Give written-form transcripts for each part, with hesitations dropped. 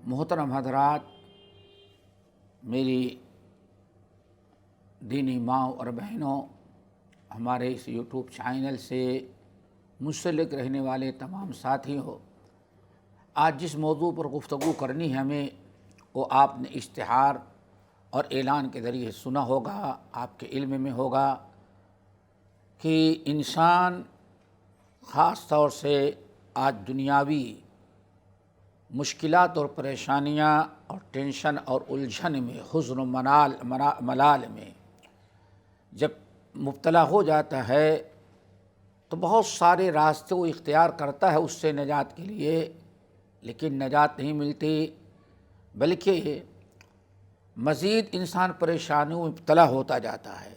محترم حضرات، میری دینی ماں اور بہنوں، ہمارے اس یوٹیوب چینل سے منسلک رہنے والے تمام ساتھی ہو، آج جس موضوع پر گفتگو کرنی ہے ہمیں، وہ آپ نے اشتہار اور اعلان کے ذریعے سنا ہوگا، آپ کے علم میں ہوگا کہ انسان خاص طور سے آج دنیاوی مشکلات اور پریشانیاں اور ٹینشن اور الجھن میں، حزن و ملال میں جب مبتلا ہو جاتا ہے تو بہت سارے راستے وہ اختیار کرتا ہے اس سے نجات کے لیے، لیکن نجات نہیں ملتی، بلکہ مزید انسان پریشانیوں میں مبتلا ہوتا جاتا ہے۔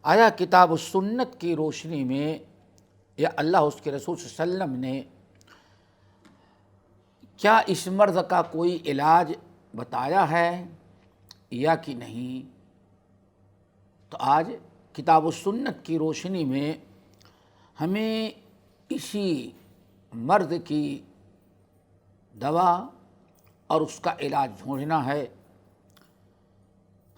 آیا کتاب و سنت کی روشنی میں یا اللہ اس کے رسول صلی اللہ علیہ وسلم نے کیا اس مرض کا کوئی علاج بتایا ہے یا کہ نہیں؟ تو آج کتاب و سنت کی روشنی میں ہمیں اسی مرض کی دوا اور اس کا علاج ڈھونڈنا ہے۔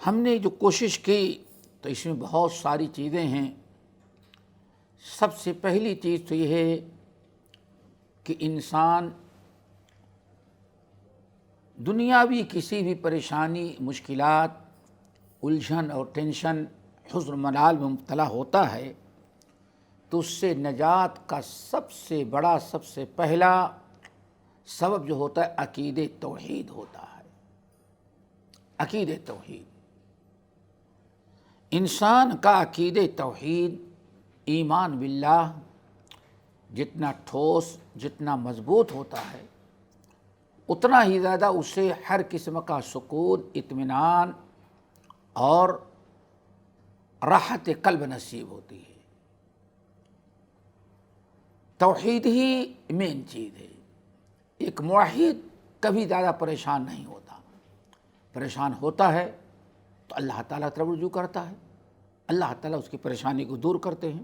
ہم نے جو کوشش کی تو اس میں بہت ساری چیزیں ہیں۔ سب سے پہلی چیز تو یہ ہے کہ انسان دنیاوی کسی بھی پریشانی، مشکلات، الجھن اور ٹینشن، حزن و ملال میں مبتلا ہوتا ہے تو اس سے نجات کا سب سے بڑا، سب سے پہلا سبب جو ہوتا ہے عقیدہ توحید ہوتا ہے۔ عقیدہ توحید، انسان کا عقیدہ توحید، ایمان باللہ جتنا ٹھوس، جتنا مضبوط ہوتا ہے، اتنا ہی زیادہ اسے ہر قسم کا سکون، اطمینان اور راحت قلب نصیب ہوتی ہے۔ توحید ہی مین چیز ہے۔ ایک موحد کبھی زیادہ پریشان نہیں ہوتا، پریشان ہوتا ہے تو اللہ تعالیٰ طرف رجوع کرتا ہے، اللہ تعالیٰ اس کی پریشانی کو دور کرتے ہیں۔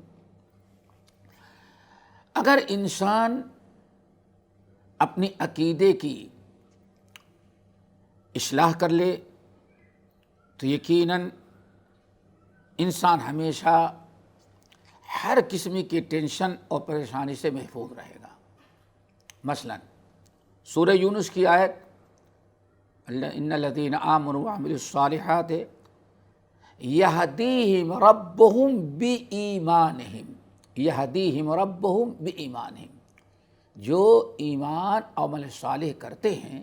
اگر انسان اپنی عقیدے کی اصلاح کر لے تو یقیناً انسان ہمیشہ ہر قسم کی ٹینشن اور پریشانی سے محفوظ رہے گا۔ مثلا سورہ یونس کی آیت ان الذین آمنوا وعملوا الصالحات یہدیہم ربہم بایمانہم، یہدیہم ربہم بایمانہم، جو ایمان اور عمل صالح کرتے ہیں،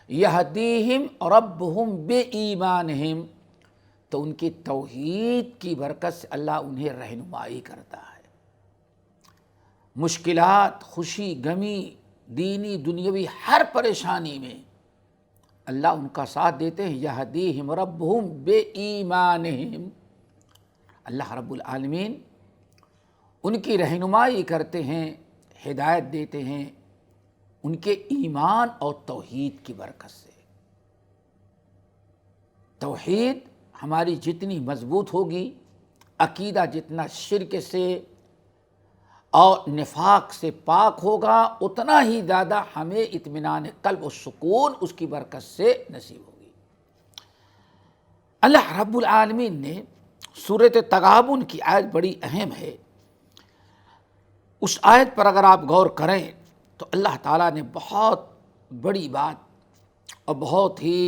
یہدیہم ربہم بایمانہم، تو ان کی توحید کی برکت سے اللہ انہیں رہنمائی کرتا ہے۔ مشکلات، خوشی، غمی، دینی دنیاوی ہر پریشانی میں اللہ ان کا ساتھ دیتے ہیں۔ یہدیہم ربہم بایمانہم، اللہ رب العالمین ان کی رہنمائی کرتے ہیں، ہدایت دیتے ہیں ان کے ایمان اور توحید کی برکت سے۔ توحید ہماری جتنی مضبوط ہوگی، عقیدہ جتنا شرک سے اور نفاق سے پاک ہوگا، اتنا ہی زیادہ ہمیں اطمینان قلب و سکون اس کی برکت سے نصیب ہوگی۔ اللہ رب العالمین نے سورۃ تغابن کی آیت بڑی اہم ہے، اس آیت پر اگر آپ غور کریں تو اللہ تعالیٰ نے بہت بڑی بات اور بہت ہی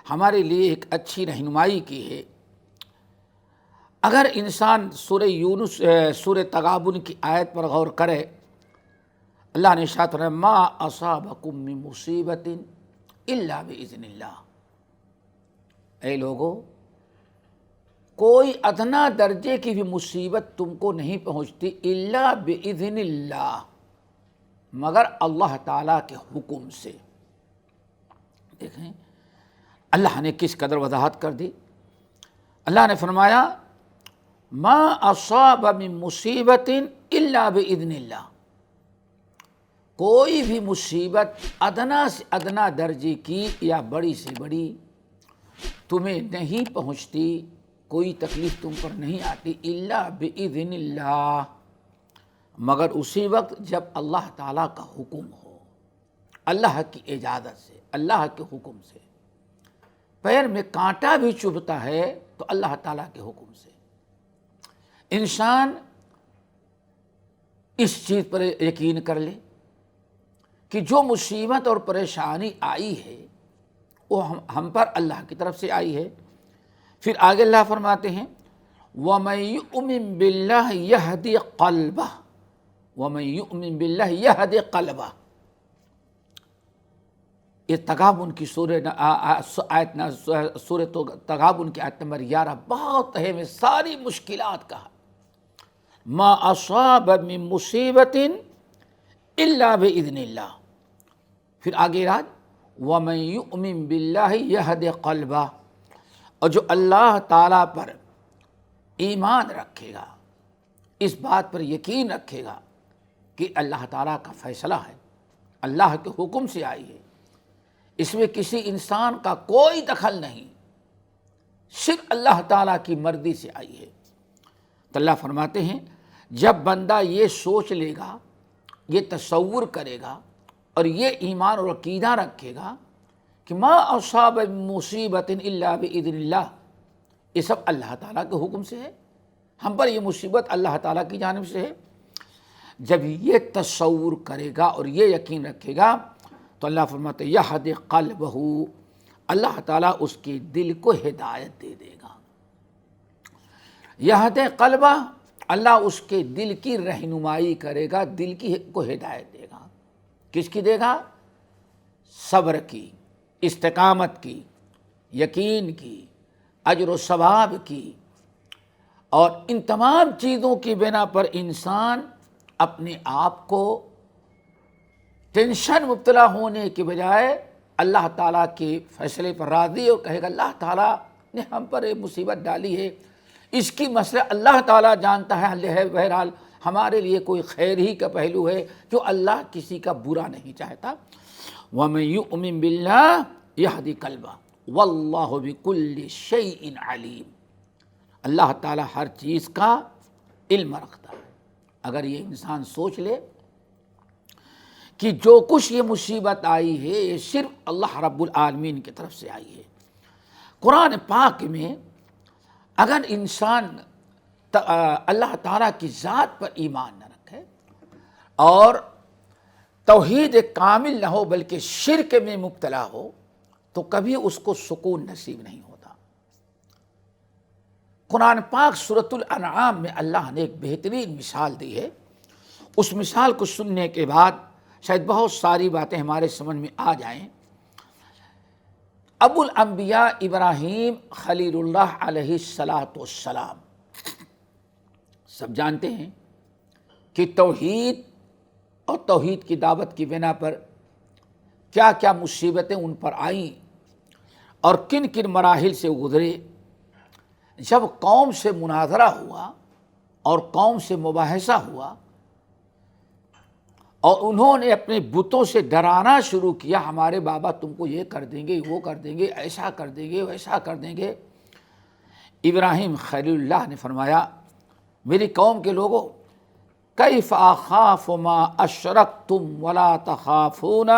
ہمارے لیے ایک اچھی رہنمائی کی ہے۔ اگر انسان سورہ تغابن کی آیت پر غور کرے، اللہ نے ارشاد فرمایا ما اصابکم من مصیبت الا باذن اللہ، اے لوگو، کوئی ادنا درجے کی بھی مصیبت تم کو نہیں پہنچتی الا باذن اللہ، مگر اللہ تعالیٰ کے حکم سے۔ دیکھیں اللہ نے کس قدر وضاحت کر دی۔ اللہ نے فرمایا ما اصاب من مصیبت الا باذن اللہ، کوئی بھی مصیبت ادنا سے ادنا درجے کی یا بڑی سے بڑی تمہیں نہیں پہنچتی، کوئی تکلیف تم پر نہیں آتی الا باذن اللہ، مگر اسی وقت جب اللہ تعالیٰ کا حکم ہو۔ اللہ کی اجازت سے، اللہ کے حکم سے۔ پیر میں کانٹا بھی چبھتا ہے تو اللہ تعالیٰ کے حکم سے۔ انسان اس چیز پر یقین کر لے کہ جو مصیبت اور پریشانی آئی ہے وہ ہم پر اللہ کی طرف سے آئی ہے۔ پھر آگے اللہ فرماتے ہیں وَمَن يُؤْمِن بِاللَّهِ يَهْدِ قَلْبَهُ وَمَن يُؤْمِن بِاللَّهِ يَهْدِ قَلْبَهُ۔ یہ تغابن کی سورۃ تغابن کی آیت نمبر 11 بہت اہم ہے، ساری مشکلات کا ما اصاب من مصیبت الا باذن اللہ۔ پھر آگے رات وَمَن يُؤْمِن بِاللَّهِ يَهْدِ قَلْبَهُ، اور جو اللہ تعالیٰ پر ایمان رکھے گا، اس بات پر یقین رکھے گا کہ اللہ تعالیٰ کا فیصلہ ہے، اللہ کے حکم سے آئی ہے، اس میں کسی انسان کا کوئی دخل نہیں، صرف اللہ تعالیٰ کی مرضی سے آئی ہے۔ تو اللہ فرماتے ہیں جب بندہ یہ سوچ لے گا، یہ تصور کرے گا اور یہ ایمان اور عقیدہ رکھے گا کہ ما اصاب مصیبت الا باذن اللہ، یہ سب اللہ تعالیٰ کے حکم سے ہے، ہم پر یہ مصیبت اللہ تعالیٰ کی جانب سے ہے، جب یہ تصور کرے گا اور یہ یقین رکھے گا تو اللہ فرماتے ہیں یہد قلبہ، اللہ تعالیٰ اس کے دل کو ہدایت دے دے گا۔ یہد قلبہ، اللہ اس کے دل کی رہنمائی کرے گا، دل کی کو ہدایت دے گا۔ کس کی دے گا؟ صبر کی، استقامت کی، یقین کی، اجر و ثواب کی، اور ان تمام چیزوں کی بنا پر انسان اپنے آپ کو ٹینشن مبتلا ہونے کے بجائے اللہ تعالیٰ کے فیصلے پر راضی ہو، کہے گا اللہ تعالیٰ نے ہم پر یہ مصیبت ڈالی ہے، اس کی مسئلہ اللہ تعالیٰ جانتا ہے، بہرحال ہمارے لیے کوئی خیر ہی کا پہلو ہے، جو اللہ کسی کا برا نہیں چاہتا۔ وَمَن يُؤْمِن بِاللَّهِ يَهْدِ قَلْبَهُ وَاللَّهُ بِكُلِّ شَيْءٍ عَلِيمٌ، اللہ تعالیٰ ہر چیز کا علم رکھتا ہے۔ اگر یہ انسان سوچ لے کہ جو کچھ یہ مصیبت آئی ہے یہ صرف اللہ رب العالمین کی طرف سے آئی ہے۔ قرآن پاک میں اگر انسان اللہ تعالیٰ کی ذات پر ایمان نہ رکھے اور توحید کامل نہ ہو بلکہ شرک میں مبتلا ہو تو کبھی اس کو سکون نصیب نہیں ہوتا۔ قرآن پاک سورۃ الانعام میں اللہ نے ایک بہترین مثال دی ہے، اس مثال کو سننے کے بعد شاید بہت ساری باتیں ہمارے سمجھ میں آ جائیں۔ ابو الانبیاء ابراہیم خلیل اللہ علیہ السلام سب جانتے ہیں کہ توحید اور توحید کی دعوت کی بنا پر کیا کیا مصیبتیں ان پر آئیں اور کن کن مراحل سے گزرے۔ جب قوم سے مناظرہ ہوا اور قوم سے مباحثہ ہوا اور انہوں نے اپنے بتوں سے ڈرانا شروع کیا، ہمارے بابا تم کو یہ کر دیں گے، وہ کر دیں گے، ایسا کر دیں گے، ویسا کر دیں گے، ابراہیم خلیل اللہ نے فرمایا میری قوم کے لوگوں کیف اخاف ما اشرکتم ولا تخافون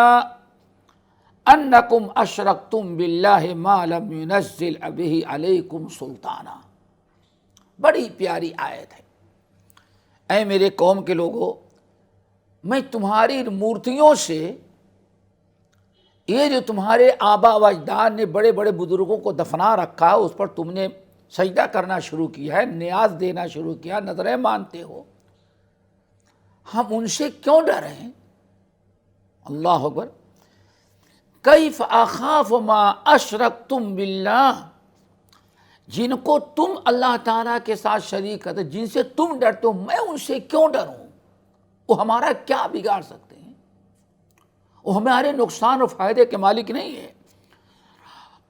انکم اشرکتم باللہ ما لم ينزل به علیکم سلطانا۔ بڑی پیاری آیت ہے۔ اے میرے قوم کے لوگوں، میں تمہاری مورتیوں سے، یہ جو تمہارے آبا و اجداد نے بڑے بڑے بزرگوں کو دفنا رکھا ہے، اس پر تم نے سجدہ کرنا شروع کیا ہے، نیاز دینا شروع کیا، نظریں مانتے ہو، ہم ان سے کیوں ڈرے ہیں؟ اللہ اکبر۔ کیف اخاف ما اشرکتم باللہ، جن کو تم اللہ تعالیٰ کے ساتھ شریک کرتے، جن سے تم ڈرتے ہو، میں ان سے کیوں ڈروں؟ وہ ہمارا کیا بگاڑ سکتے ہیں؟ وہ ہمارے نقصان اور فائدے کے مالک نہیں ہے۔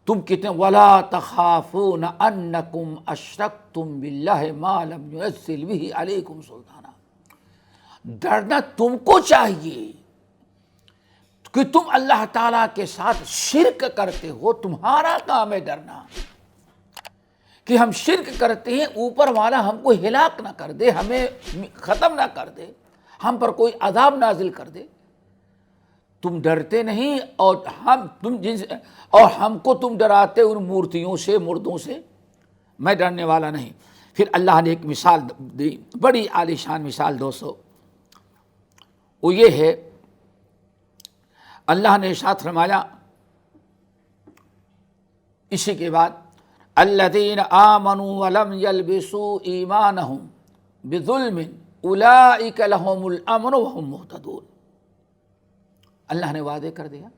تم کہتے ہیں وَلَا تَخَافُونَ أَنَّكُمْ أَشْرَكْتُمْ بِاللَّهِ مَا لَمْ يُنَزِّلْ بِهِ عَلَيْكُمْ سُلْطَانًا۔ ڈرنا تم کو چاہیے کہ تم اللہ تعالیٰ کے ساتھ شرک کرتے ہو، تمہارا کام ہے ڈرنا کہ ہم شرک کرتے ہیں، اوپر والا ہم کو ہلاک نہ کر دے، ہمیں ختم نہ کر دے، ہم پر کوئی عذاب نازل کر دے۔ تم ڈرتے نہیں اور ہم کو تم ڈراتے ان مورتیوں سے، مردوں سے، میں ڈرنے والا نہیں۔ پھر اللہ نے ایک مثال دی، بڑی عالیشان مثال دوستو، وہ یہ ہے، اللہ نے ارشاد فرمایا اسی کے بعد الذین آمنوا ولم یلبسوا ایمانہم بظلم اولئک لہم الامن وہم مہتدون۔ اللہ نے وعدے کر دیا،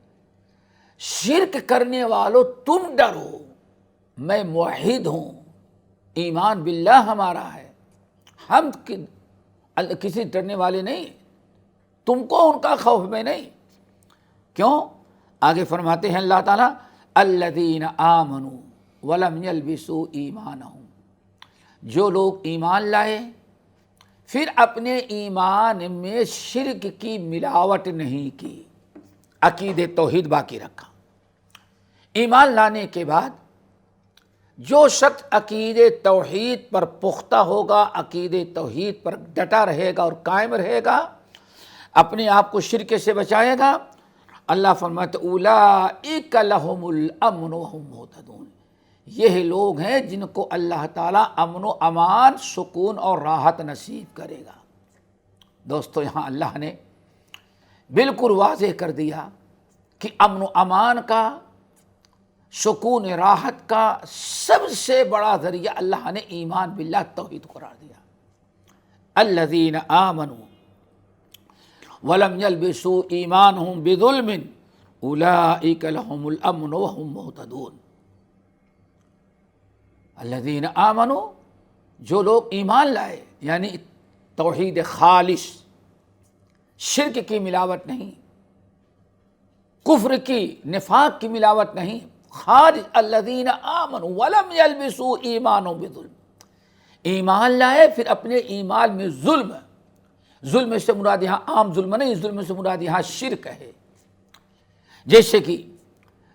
شرک کرنے والوں تم ڈرو، میں موحد ہوں، ایمان باللہ ہمارا ہے، ہم کسی ڈرنے والے نہیں، تم کو ان کا خوف میں نہیں۔ کیوں؟ آگے فرماتے ہیں اللہ تعالیٰ الذین آمنوا ولم یلبسوا ایمانہم، جو لوگ ایمان لائے پھر اپنے ایمان میں شرک کی ملاوٹ نہیں کی، عقید توحید باقی رکھا۔ ایمان لانے کے بعد جو شخص عقید توحید پر پختہ ہوگا، عقید توحید پر ڈٹا رہے گا اور قائم رہے گا، اپنے آپ کو شرک سے بچائے گا، اللہ فرماتا اولئک لہم الامن وہم مہتدون، یہ لوگ ہیں جن کو اللہ تعالیٰ امن و امان، سکون اور راحت نصیب کرے گا۔ دوستو یہاں اللہ نے بالکل واضح کر دیا کہ امن و امان کا، سکون راحت کا سب سے بڑا ذریعہ اللہ نے ایمان باللہ توحید قرار دیا۔ الذین آمنوا ولم یلبسوا ایمانہم بظلم اولئک لہم الامن وہم مہتدون۔ الذین آمنوا، جو لوگ ایمان لائے، یعنی توحید خالص، شرک کی ملاوٹ نہیں، کفر کی، نفاق کی ملاوٹ نہیں، خالص الذین آمنوا ولم یلبسوا ایمانہم بظلم، ایمان لائے پھر اپنے ایمان میں ظلم سے مراد یہاں عام ظلم نہیں، ظلم سے مراد یہاں شرک ہے۔ جیسے کہ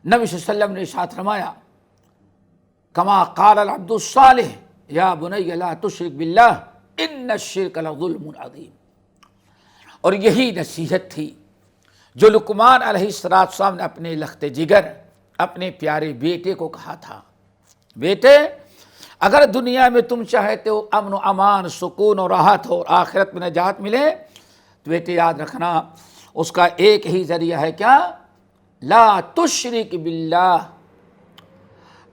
نبی صلی اللہ علیہ وسلم نے ارشاد فرمایا کما قال العبد الصالح یا بنی لا تشرک باللہ ان الشرک لظلم عظیم، اور یہی نصیحت تھی جو لقمان علیہ السلام نے اپنے لخت جگر، اپنے پیارے بیٹے کو کہا تھا، بیٹے اگر دنیا میں تم چاہتے ہو امن و امان، سکون و راحت ہو اور آخرت میں نجات ملے تو بیٹے یاد رکھنا اس کا ایک ہی ذریعہ ہے، کیا؟ لا تشرک باللہ،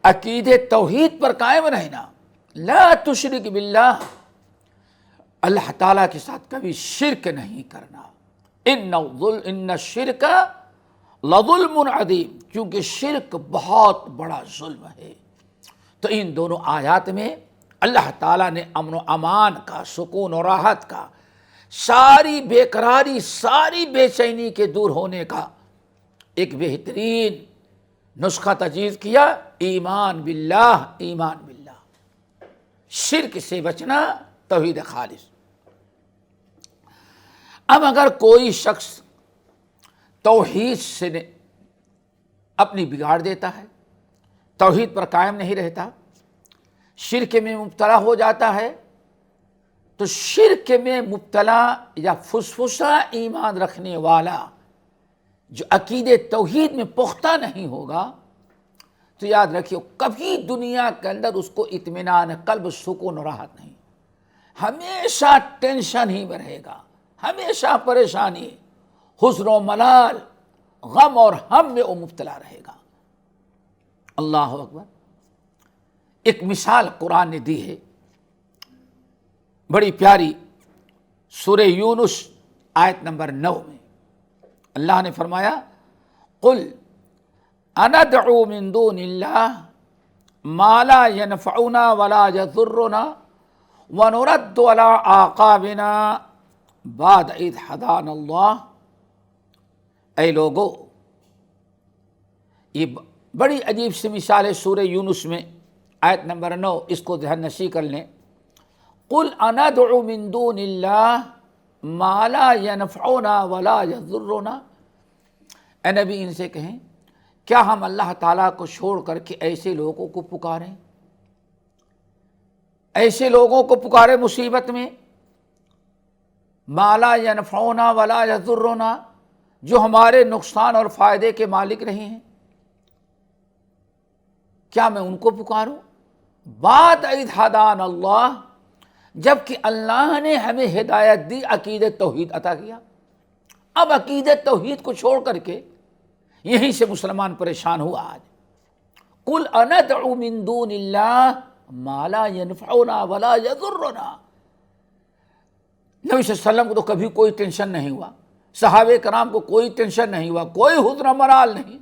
عقید توحید پر قائم رہنا، لا تشرک باللہ، اللہ تعالیٰ کے ساتھ کبھی شرک نہیں کرنا، ان الشرک لظلم عظیم، کیونکہ شرک بہت بڑا ظلم ہے۔ تو ان دونوں آیات میں اللہ تعالیٰ نے امن و امان کا، سکون و راحت کا، ساری بے قراری، ساری بے چینی کے دور ہونے کا ایک بہترین نسخہ تجویز کیا، ایمان باللہ، ایمان باللہ، شرک سے بچنا، توحید خالص۔ اب اگر کوئی شخص توحید سے اپنی بگاڑ دیتا ہے، توحید پر قائم نہیں رہتا، شرک میں مبتلا ہو جاتا ہے، تو شرک میں مبتلا یا فسفسا ایمان رکھنے والا جو عقید توحید میں پختہ نہیں ہوگا، تو یاد رکھیے کبھی دنیا کے اندر اس کو اطمینان قلب، سکون و راحت نہیں، ہمیشہ ٹینشن ہی میں رہے گا، ہمیشہ پریشانی، حزن و ملال، غم اور ہم میں وہ مبتلا رہے گا۔ اللہ اکبر۔ ایک مثال قرآن نے دی ہے بڑی پیاری، سورہ یونس آیت نمبر 9 میں اللہ نے فرمایا قل اندعو من دون اللہ ما لا ينفعنا ولا يضرنا ونرد على اعقابنا بعد اذ هدانا اللہ۔ اے لوگو، یہ بڑی عجیب سی مثال ہے سورہ یونس میں آیت نمبر 9، اس کو ذہن نشین کر لیں۔ قل اندعو من دون اللہ ما لا ينفعنا ولا يضرنا، اے نبی ان سے کہیں کیا ہم اللہ تعالیٰ کو چھوڑ کر کے ایسے لوگوں کو پکاریں، ایسے لوگوں کو پکارے مصیبت میں، ما لا ينفعنا ولا يضرنا، جو ہمارے نقصان اور فائدے کے مالک نہیں ہیں، کیا میں ان کو پکاروں؟ بعد اذ ہدان اللہ، جب کہ اللہ نے ہمیں ہدایت دی، عقیدت توحید عطا کیا۔ اب عقیدت توحید کو چھوڑ کر کے یہیں سے مسلمان پریشان ہوا آج۔ قل اندعو من دون اللہ ما لا ينفعنا ولا يضرنا۔ نبی صلی اللہ علیہ وسلم کو تو کبھی کوئی ٹینشن نہیں ہوا، صحابہ کرام کو کوئی ٹینشن نہیں ہوا، کوئی حزن و مرال نہیں۔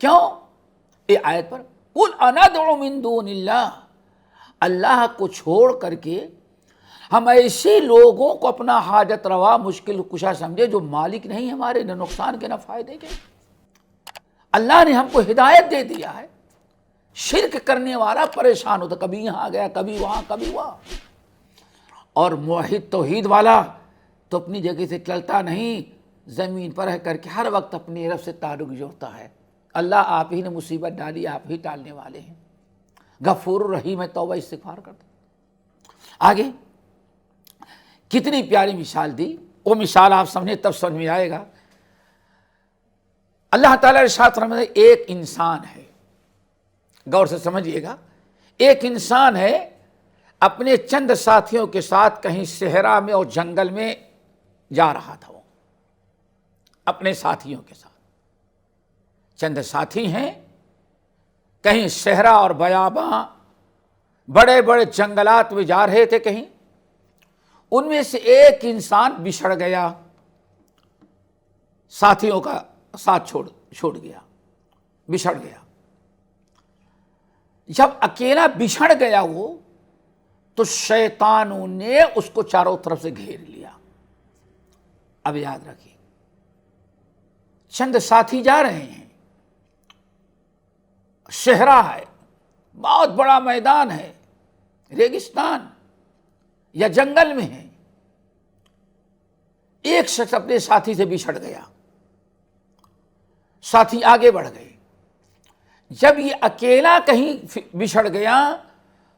کیوں؟ یہ آیت پر قل اندعو من دون اللہ، اللہ کو چھوڑ کر کے ہم ایسے لوگوں کو اپنا حاجت روا مشکل کشا سمجھے جو مالک نہیں ہمارے، نہ نقصان کے نہ فائدے کے۔ اللہ نے ہم کو ہدایت دے دیا ہے، شرک کرنے والا پریشان ہوتا، کبھی یہاں گیا، کبھی وہاں، کبھی وہاں۔ اور موحد توحید والا تو اپنی جگہ سے چلتا نہیں، زمین پر رہ کر کے ہر وقت اپنی رب سے تعلق جوڑتا ہے۔ اللہ آپ ہی نے مصیبت ڈالی، آپ ہی ٹالنے والے ہیں، غفور الرحیم ہے، توبہ استغفار کرتا۔ آگے کتنی پیاری مثال دی، وہ مثال آپ سمجھیں تب سمجھ میں آئے گا۔ اللہ تعالیٰ ارشاد فرماتے ہیں ایک انسان ہے، غور سے سمجھیے گا، ایک انسان ہے اپنے چند ساتھیوں کے ساتھ کہیں صحرا میں اور جنگل میں جا رہا تھا، وہ اپنے ساتھیوں کے ساتھ، چند ساتھی ہیں، کہیں صحرا اور بیاباں بڑے بڑے جنگلات میں جا رہے تھے، کہیں ان میں سے ایک انسان بچھڑ گیا، ساتھیوں کا ساتھ چھوڑ گیا، بچھڑ گیا۔ جب اکیلا بچھڑ گیا وہ، تو شیطانوں نے اس کو چاروں طرف سے گھیر لیا۔ اب یاد رکھیے، چند ساتھی جا رہے ہیں، صحرا ہے، بہت بڑا میدان ہے، ریگستان یا جنگل میں ہے، ایک شخص اپنے ساتھی سے بچھڑ گیا، ساتھی آگے بڑھ گئے۔ جب یہ اکیلا کہیں بچھڑ گیا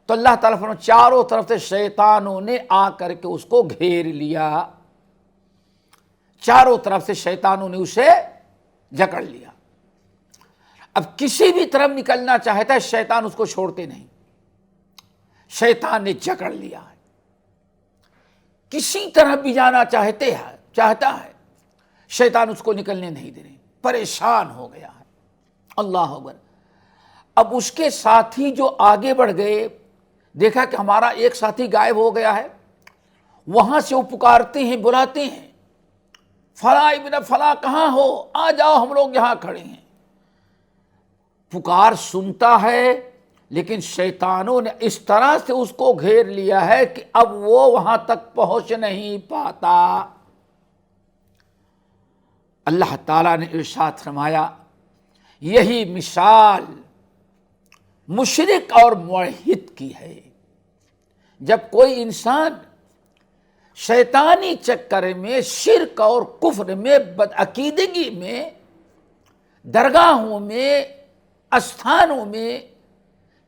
تو اللہ تعالیٰ فرماتے چاروں طرف سے شیطانوں نے آ کر کے اس کو گھیر لیا، چاروں طرف سے شیطانوں نے اسے جکڑ لیا۔ اب کسی بھی طرف نکلنا چاہتا ہے، شیطان اس کو چھوڑتے نہیں، شیطان نے جکڑ لیا ہے۔ کسی طرح بھی جانا چاہتا ہے، شیطان اس کو نکلنے نہیں دے رہے، پریشان ہو گیا ہے۔ اللہ اکبر۔ اب اس کے ساتھی جو آگے بڑھ گئے، دیکھا کہ ہمارا ایک ساتھی غائب ہو گیا ہے، وہاں سے وہ پکارتے ہیں، بلاتے ہیں، فلاں ابن فلاں کہاں ہو، آ جاؤ، ہم لوگ یہاں کھڑے ہیں۔ پکار سنتا ہے، لیکن شیطانوں نے اس طرح سے اس کو گھیر لیا ہے کہ اب وہ وہاں تک پہنچ نہیں پاتا۔ اللہ تعالیٰ نے ارشاد فرمایا یہی مثال مشرک اور موحد کی ہے۔ جب کوئی انسان شیطانی چکر میں، شرک اور کفر میں، بدعقیدگی میں، درگاہوں میں، استھانوں میں،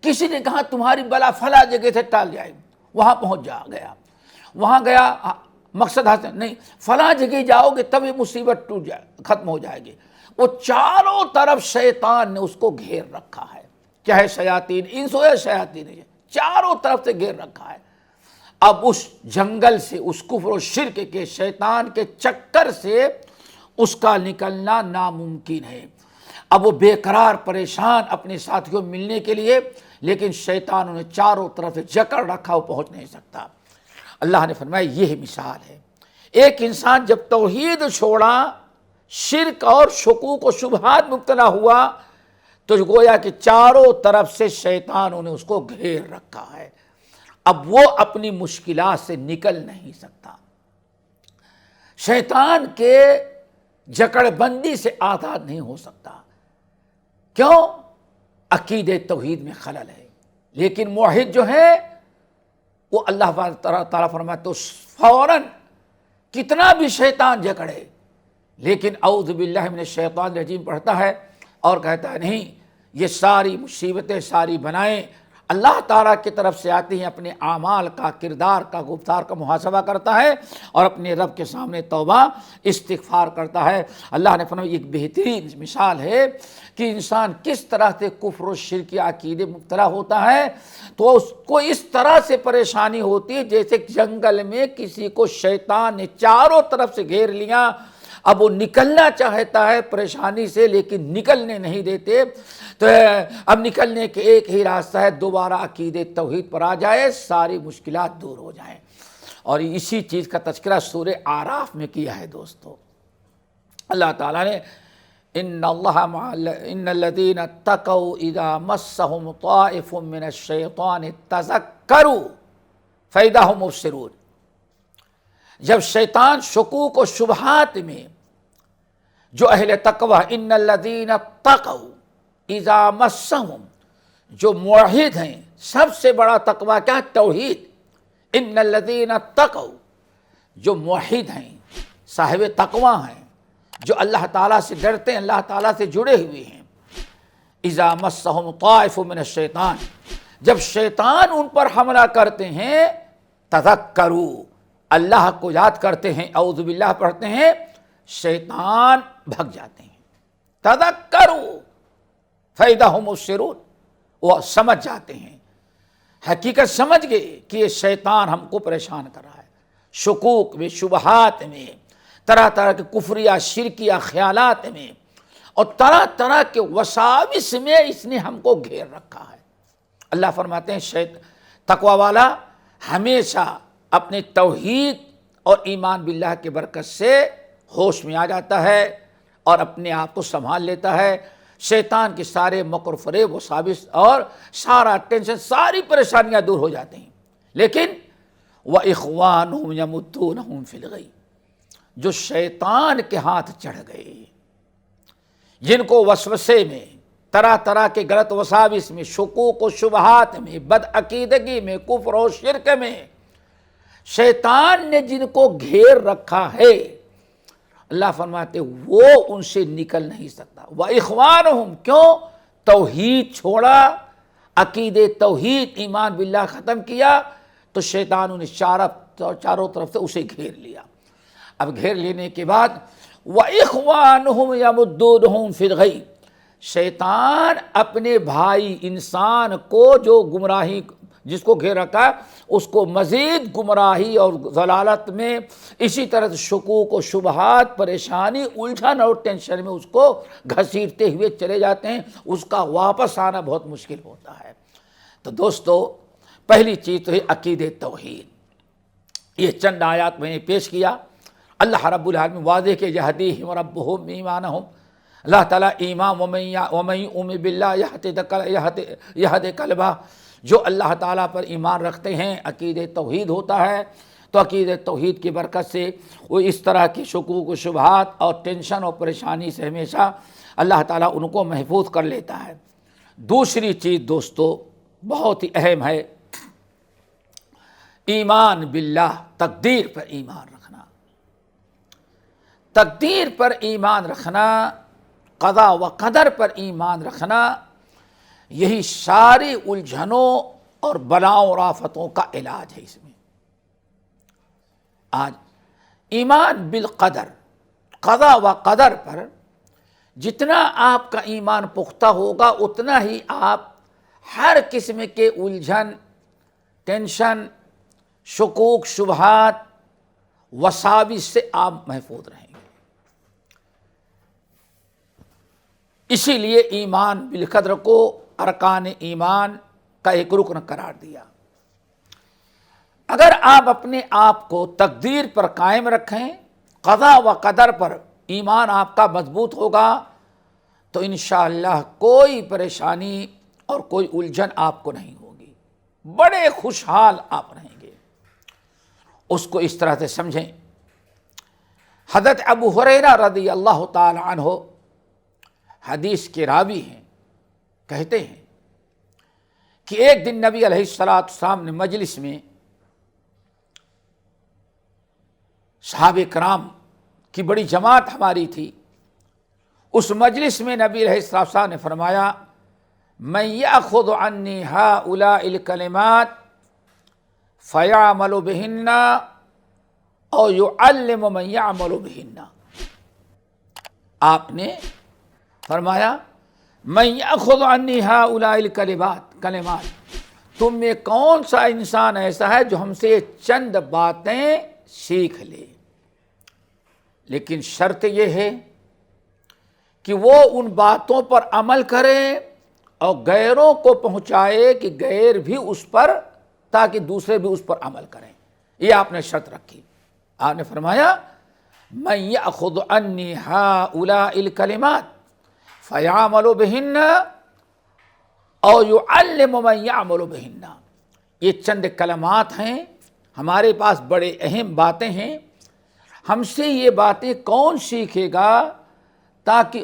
کسی نے کہا تمہاری بلا فلاں جگہ سے ٹال جائے، وہاں پہنچ گیا، وہاں گیا، مقصد حاصل نہیں، فلاں جگہ جاؤ گے تب یہ مصیبت ختم ہو جائے گی۔ وہ چاروں طرف شیطان نے اس کو گھیر رکھا ہے، چاہے شیاطین انس ہو یا شیاطین جن، چاروں طرف سے گھیر رکھا ہے۔ اب اس جنگل سے، اس کفر و شرک کے شیطان کے چکر سے اس کا نکلنا ناممکن ہے۔ اب وہ بے قرار پریشان اپنے ساتھیوں ملنے کے لیے، لیکن شیطانوں نے چاروں طرف سے جکڑ رکھا، وہ پہنچ نہیں سکتا۔ اللہ نے فرمایا یہ مثال ہے، ایک انسان جب توحید چھوڑا، شرک اور شکوک و شبہات مبتلا ہوا، تو گویا کہ چاروں طرف سے شیطانوں نے اس کو گھیر رکھا ہے۔ اب وہ اپنی مشکلات سے نکل نہیں سکتا، شیطان کے جکڑ بندی سے آزاد نہیں ہو سکتا۔ کیوں؟ عقید توحید میں خلل ہے۔ لیکن موحد جو ہے وہ اللہ تعالیٰ فرماتے تو فوراً کتنا بھی شیطان جکڑے، لیکن اعوذ باللہ من الشیطان الرجیم پڑھتا ہے اور کہتا ہے نہیں، یہ ساری مصیبتیں، ساری بنائیں اللہ تعالیٰ کی طرف سے آتی ہیں، اپنے اعمال کا، کردار کا، گفتار کا محاسبہ کرتا ہے اور اپنے رب کے سامنے توبہ استغفار کرتا ہے۔ اللہ نے فرمایا ایک بہترین مثال ہے کہ انسان کس طرح سے کفر و شرک عقیدے مبتلا ہوتا ہے تو اس کو اس طرح سے پریشانی ہوتی ہے جیسے جنگل میں کسی کو شیطان نے چاروں طرف سے گھیر لیا، اب وہ نکلنا چاہتا ہے پریشانی سے لیکن نکلنے نہیں دیتے، تو اب نکلنے کے ایک ہی راستہ ہے، دوبارہ عقیدے توحید پر آ جائے، ساری مشکلات دور ہو جائیں۔ اور اسی چیز کا تذکرہ سورہ اعراف میں کیا ہے دوستو۔ اللہ تعالیٰ نے ان الذین اتقوا اذا مسهم طائف من الشیطان تذکروا فاذا هم مبصرون، جب شیطان شکوک و شبہات میں جو اہل تقوی، ان الذین اتقوا اذا مسهم، جو موحد ہیں، سب سے بڑا تقوی کیا؟ توحید۔ ان الذین اتقوا، جو موحد ہیں، صاحب تقوی ہیں، جو اللہ تعالیٰ سے ڈرتے ہیں، اللہ تعالیٰ سے جڑے ہوئے ہیں، اذا مسهم طائف من الشیطان، جب شیطان ان پر حملہ کرتے ہیں، تذکروا، اللہ کو یاد کرتے ہیں، اعوذ باللہ پڑھتے ہیں، شیطان بھگ جاتے ہیں۔ تذکروا فاذا هم مبصرون، وہ سمجھ جاتے ہیں، حقیقت سمجھ گئے کہ یہ شیطان ہم کو پریشان کر رہا ہے، شکوک میں، شبہات میں، طرح طرح کے کفریہ شرکیہ خیالات میں اور طرح طرح کے وساوس میں اس نے ہم کو گھیر رکھا ہے۔ اللہ فرماتے ہیں تقوی والا ہمیشہ اپنے توحید اور ایمان باللہ کے برکت سے ہوش میں آ جاتا ہے اور اپنے آپ کو سنبھال لیتا ہے، شیطان کے سارے مکر فریب وساوس اور سارا ٹینشن، ساری پریشانیاں دور ہو جاتے ہیں۔ لیکن وَإِخْوَانُهُمْ يَمُدُّونَهُمْ فِي الْغَيِّ، جو شیطان کے ہاتھ چڑھ گئے، جن کو وسوسے میں، طرح طرح کے غلط وساوس میں، شکوک و شبہات میں، بدعقیدگی میں، کفر و شرک میں شیطان نے جن کو گھیر رکھا ہے، اللہ فرماتے وہ ان سے نکل نہیں سکتا۔ وَإِخْوَانُهُمْ، کیوں؟ توحید چھوڑا، عقیدے توحید ایمان باللہ ختم کیا تو شیطانوں نے چاروں طرف سے اسے گھیر لیا۔ اب گھیر لینے کے بعد وَإِخْوَانُهُمْ يَمُدُّونَهُمْ فِي الْغَيِّ، شیطان اپنے بھائی انسان کو جو گمراہی، جس کو گھیر رکھا اس کو مزید گمراہی اور ضلالت میں، اسی طرح سے شکوک و شبہات، پریشانی، الجھن اور ٹینشن میں اس کو گھسیٹتے ہوئے چلے جاتے ہیں، اس کا واپس آنا بہت مشکل ہوتا ہے۔ تو دوستو، پہلی چیز تو ہے عقیدہ توحید۔ یہ چند آیات میں نے پیش کیا۔ اللہ رب العالمین واضح کہ یہدیہم ربہم ایمانہم، اللہ تعالیٰ ایمان ومن یؤمن باللہ یہد قلبہ، جو اللہ تعالیٰ پر ایمان رکھتے ہیں، عقیدہ توحید ہوتا ہے، تو عقیدہ توحید کی برکت سے وہ اس طرح کی شکوک و شبہات اور ٹینشن اور پریشانی سے ہمیشہ اللہ تعالیٰ ان کو محفوظ کر لیتا ہے۔ دوسری چیز دوستو بہت ہی اہم ہے، ایمان باللہ، تقدیر پر ایمان رکھنا۔ تقدیر پر ایمان رکھنا، قضا و قدر پر ایمان رکھنا، یہی ساری الجھنوں اور بلاؤں اور آفتوں کا علاج ہے۔ اس میں آج ایمان بالقدر، قضا و قدر پر جتنا آپ کا ایمان پختہ ہوگا اتنا ہی آپ ہر قسم کے الجھن، ٹینشن، شکوک شبہات، وساوس سے آپ محفوظ رہیں گے۔ اسی لیے ایمان بالقدر کو ارکان ایمان کا ایک رکن قرار دیا۔ اگر آپ اپنے آپ کو تقدیر پر قائم رکھیں، قضا و قدر پر ایمان آپ کا مضبوط ہوگا تو انشاءاللہ کوئی پریشانی اور کوئی الجھن آپ کو نہیں ہوگی، بڑے خوشحال آپ رہیں گے۔ اس کو اس طرح سے سمجھیں۔ حضرت ابو ہریرہ رضی اللہ تعالی عنہ حدیث کے راوی ہیں، کہتے ہیں کہ ایک دن نبی علیہ السلام نے مجلس میں صحابہ کرام کی بڑی جماعت ہماری تھی، اس مجلس میں نبی علیہ السلام نے فرمایا من یأخذ عنی ہؤلاء الکلمات فیعمل بہن او یعلم من یعمل بہن. آپ نے فرمایا من یأخذ عنی ہؤلاء کلمات، تم میں کون سا انسان ایسا ہے جو ہم سے چند باتیں سیکھ لے، لیکن شرط یہ ہے کہ وہ ان باتوں پر عمل کرے اور غیروں کو پہنچائے کہ غیر بھی اس پر، تاکہ دوسرے بھی اس پر عمل کریں. یہ آپ نے شرط رکھی. آپ نے فرمایا من یأخذ عنی ہؤلاء الکلمات فیعمل بہن او یعلم من یعمل بہن. یہ چند کلمات ہیں، ہمارے پاس بڑے اہم باتیں ہیں. ہم سے یہ باتیں کون سیکھے گا؟ تاکہ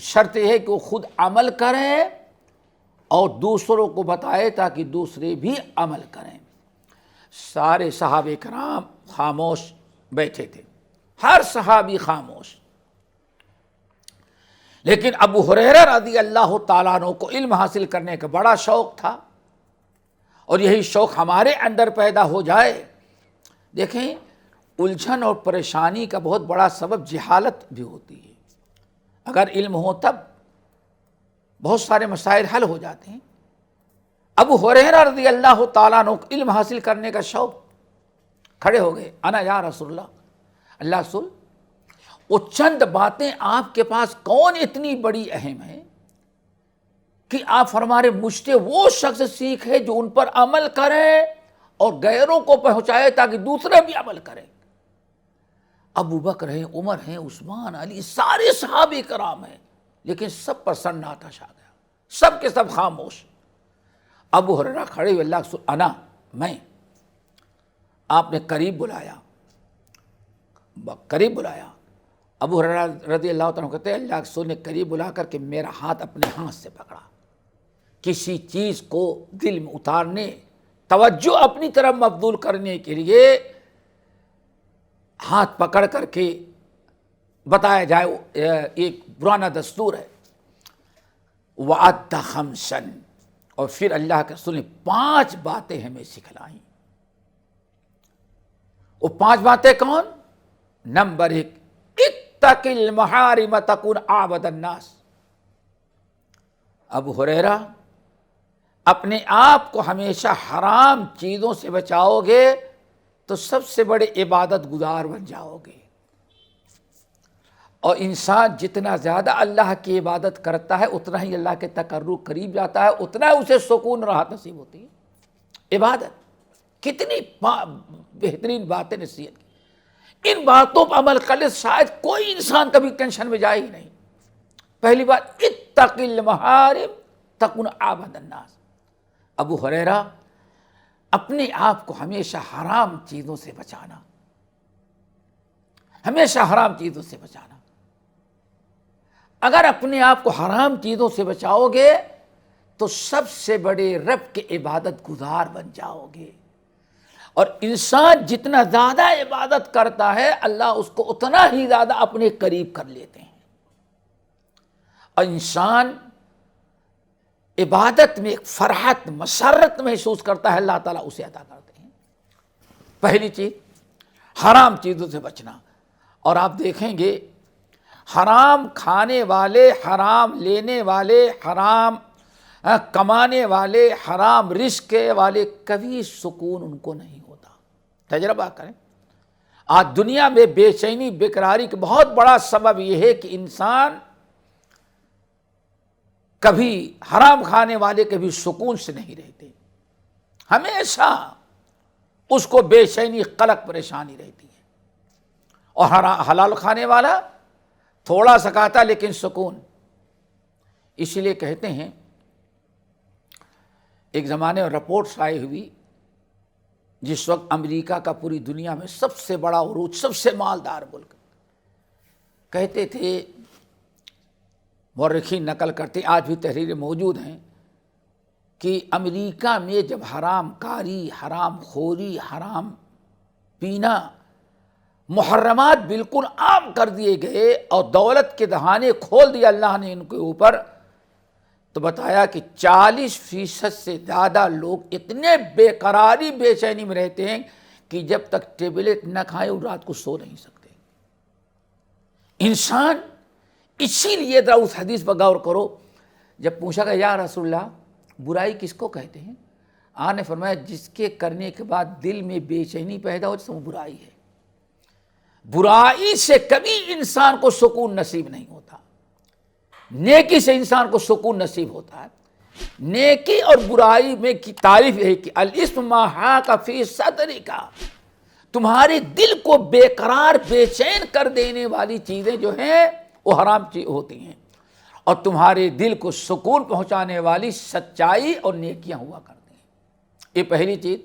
شرط یہ ہے کہ وہ خود عمل کریں اور دوسروں کو بتائے تاکہ دوسرے بھی عمل کریں. سارے صحابہ کرام خاموش بیٹھے تھے، ہر صحابی خاموش. لیکن ابو ہریرہ رضی اللہ تعالیٰ عنہ کو علم حاصل کرنے کا بڑا شوق تھا، اور یہی شوق ہمارے اندر پیدا ہو جائے. دیکھیں، الجھن اور پریشانی کا بہت بڑا سبب جہالت بھی ہوتی ہے. اگر علم ہو تب بہت سارے مسائل حل ہو جاتے ہیں. ابو ہریرہ رضی اللہ تعالیٰ عنہ کو علم حاصل کرنے کا شوق، کھڑے ہو گئے. انا یا رسول اللہ رسول، وہ چند باتیں آپ کے پاس کون اتنی بڑی اہم ہیں کہ آپ فرما رہے مجھ سے وہ شخص سیکھے جو ان پر عمل کرے اور غیروں کو پہنچائے تاکہ دوسرے بھی عمل کریں. ابو بکر ہیں، عمر ہیں، عثمان، علی، سارے صحابہ کرام ہیں، لیکن سب پر سناٹا چھا گیا، سب کے سب خاموش. ابو ہریرہ کھڑے ہوئے، اللہ رسول انا، میں. آپ نے قریب بلایا. ابو ہریرہ رضی اللہ تعالیٰ کہتے ہیں اللہ رسول نے قریب بلا کر کے میرا ہاتھ اپنے ہاتھ سے پکڑا. کسی چیز کو دل میں اتارنے، توجہ اپنی طرف مبذول کرنے کے لیے ہاتھ پکڑ کر کے بتایا جائے، ایک پرانا دستور ہے. وعد خمسن، اور پھر اللہ کے رسول نے 5 باتیں ہمیں سکھلائیں. وہ 5 باتیں کون؟ نمبر 1، اتق المحارم تکن اعبد الناس. ابو ہریرہ، اپنے آپ کو ہمیشہ حرام چیزوں سے بچاؤ گے تو سب سے بڑے عبادت گزار بن جاؤ گے. اور انسان جتنا زیادہ اللہ کی عبادت کرتا ہے اتنا ہی اللہ کے تقرب قریب جاتا ہے، اتنا ہی اسے سکون راحت نصیب ہوتی ہے. عبادت کتنی بہترین باتیں نصیحت کی. ان باتوں پر عمل کرنے شاید کوئی انسان کبھی ٹینشن میں جائے ہی نہیں. پہلی بات، اتق المحارم تکن اعبد الناس. ابو ہریرہ، اپنے آپ کو ہمیشہ حرام چیزوں سے بچانا، ہمیشہ حرام چیزوں سے بچانا. اگر اپنے آپ کو حرام چیزوں سے بچاؤ گے تو سب سے بڑے رب کے عبادت گزار بن جاؤ گے. اور انسان جتنا زیادہ عبادت کرتا ہے اللہ اس کو اتنا ہی زیادہ اپنے قریب کر لیتے ہیں. اور انسان عبادت میں ایک فرحت، مسرت محسوس کرتا ہے، اللہ تعالیٰ اسے عطا کرتے ہیں. پہلی چیز حرام چیزوں سے بچنا. اور آپ دیکھیں گے حرام کھانے والے، حرام لینے والے، حرام کمانے والے، حرام رزق والے، کبھی سکون ان کو نہیں ہوتا. تجربہ کریں. آج دنیا میں بے چینی، بے قراری کا بہت بڑا سبب یہ ہے کہ انسان کبھی حرام کھانے والے کبھی سکون سے نہیں رہتے، ہمیشہ اس کو بے چینی، قلق، پریشانی رہتی ہے. اور حلال کھانے والا تھوڑا سا کھاتا لیکن سکون. اسی لیے کہتے ہیں ایک زمانے میں رپورٹس آئی ہوئی جس وقت امریکہ کا پوری دنیا میں سب سے بڑا عروج، سب سے مالدار ملک، کہتے تھے مورخین نقل کرتے، آج بھی تحریریں موجود ہیں، کہ امریکہ میں جب حرام کاری، حرام خوری، حرام پینا، محرمات بالکل عام کر دیے گئے اور دولت کے دہانے کھول دیا اللہ نے ان کے اوپر، تو بتایا کہ 40% سے زیادہ لوگ اتنے بے قراری بے چینی میں رہتے ہیں کہ جب تک ٹیبلٹ نہ کھائیں وہ رات کو سو نہیں سکتے۔ انسان اسی لیے ذرا اس حدیث پر غور کرو، جب پوچھا کہ یا رسول اللہ برائی کس کو کہتے ہیں، آپ نے فرمایا جس کے کرنے کے بعد دل میں بے چینی پیدا ہو تو وہ برائی ہے۔ برائی سے کبھی انسان کو سکون نصیب نہیں ہوتا، نیکی سے انسان کو سکون نصیب ہوتا ہے۔ نیکی اور برائی میں کی تعریف ہے کہ الاسم ما حاک فی صدرک، تمہارے دل کو بے قرار بے چین کر دینے والی چیزیں جو ہیں وہ حرام ہوتی ہیں، اور تمہارے دل کو سکون پہنچانے والی سچائی اور نیکیاں ہوا کرتی ہیں۔ یہ پہلی چیز۔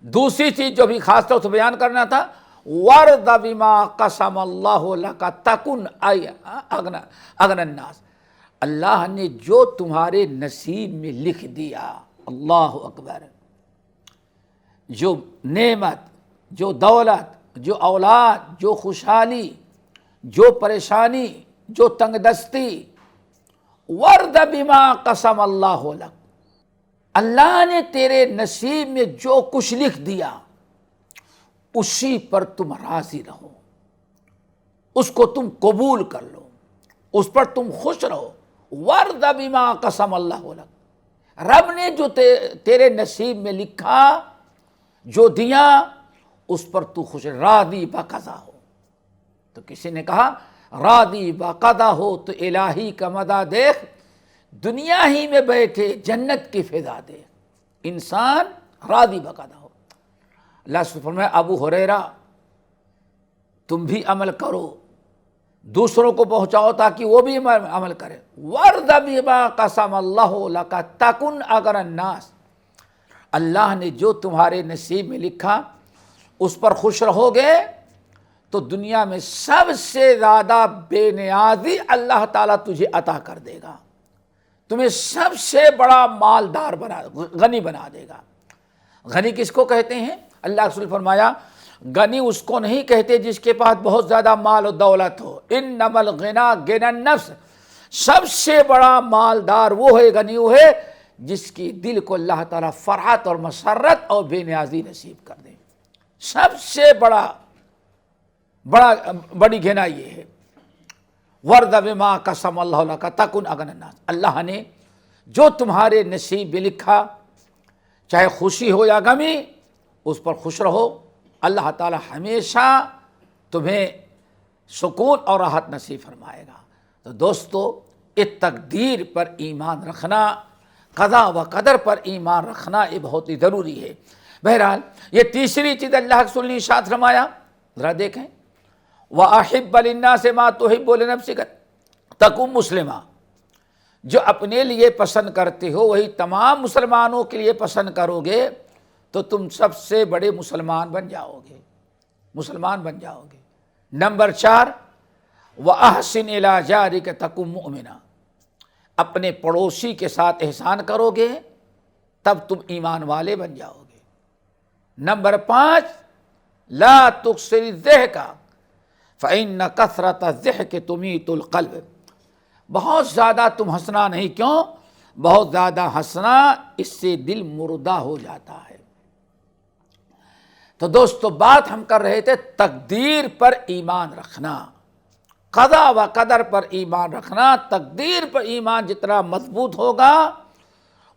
دوسری چیز جو بھی خاص طور سے بیان کرنا تھا، وَرْضَ بِمَا قَسَمَ اللَّهُ لَكَ تَكُنْ أَغْنَى النَّاسِ، اللہ نے جو تمہارے نصیب میں لکھ دیا، اللہ اکبر، جو نعمت، جو دولت، جو اولاد، جو خوشحالی، جو پریشانی، جو تنگ دستی، وَرْضَ بِمَا قَسَمَ اللَّهُ لَكَ، اللہ نے تیرے نصیب میں جو کچھ لکھ دیا اسی پر تم راضی رہو، اس کو تم قبول کر لو، اس پر تم خوش رہو۔ وَرْضَ بِمَا قَسَمَ اللَّهُ لَكَ، رب نے جو تیرے نصیب میں لکھا، جو دیا، اس پر تو خوش، راضی بقضا ہو۔ تو کسی نے کہا راضی بقضا ہو تو الہی کا مدہ دیکھ، دنیا ہی میں بیٹھے جنت کی فضا دیکھ، انسان راضی بقضا ہو۔ اللہ سے فرمایا ابو ہریرہ تم بھی عمل کرو، دوسروں کو پہنچاؤ تاکہ وہ بھی عمل کرے۔ وَرْضَ بِمَا قَسَمَ اللَّهُ لَكَ تَكُنْ أَغْنَى النَّاسِ، اللہ نے جو تمہارے نصیب میں لکھا اس پر خوش رہو گے تو دنیا میں سب سے زیادہ بے نیازی اللہ تعالیٰ تجھے عطا کر دے گا، تمہیں سب سے بڑا مالدار بنا، غنی بنا دے گا۔ غنی کس کو کہتے ہیں؟ اللہ رسول فرمایا غنی اس کو نہیں کہتے جس کے پاس بہت زیادہ مال و دولت ہو، انما الغنا غنى النفس، سب سے بڑا مالدار وہ ہے، غنی وہ ہے جس کی دل کو اللہ تعالیٰ فرحت اور مسرت اور بے نیازی نصیب کر دے۔ سب سے بڑی گھنا یہ ہے۔ وَرْضَ بِمَا قَسَمَ اللَّهُ لَكَ تَكُنْ أَغْنَى النَّاسِ، اللہ نے جو تمہارے نصیب میں لکھا، چاہے خوشی ہو یا غمی، اس پر خوش رہو، اللہ تعالیٰ ہمیشہ تمہیں سکون اور راحت نصیب فرمائے گا۔ تو دوستو، اس تقدیر پر ایمان رکھنا، قضا و قدر پر ایمان رکھنا یہ بہت ہی ضروری ہے۔ بہرحال یہ تیسری چیز اللہ کے رسول نے ارشاد فرمایا، ذرا دیکھیں، وَأَحِبَّ لِلنَّاسِ مَا تُحِبُّ لِنَفْسِكَ تَكُنْ مُسْلِمًا، جو اپنے لیے پسند کرتے ہو وہی تمام مسلمانوں کے لیے پسند کرو گے تو تم سب سے بڑے مسلمان بن جاؤ گے، مسلمان بن جاؤ گے۔ نمبر 4، وَأَحْسِنْ إِلَىٰ جَارِكَ تَكُنْ مُؤْمِنًا، اپنے پڑوسی کے ساتھ احسان کرو گے تب تم ایمان والے بن جاؤ گے۔ نمبر 5، لَا تُكْثِرِ الضَّحْكَ فَإِنَّ كَثْرَةَ الضَّحْكِ تُمِيتُ الْقَلْبَ، بہت زیادہ تم ہنسنا نہیں، کیوں؟ بہت زیادہ ہنسنا اس سے دل مردہ ہو جاتا ہے۔ تو دوستو، بات ہم کر رہے تھے تقدیر پر ایمان رکھنا، قضا و قدر پر ایمان رکھنا۔ تقدیر پر ایمان جتنا مضبوط ہوگا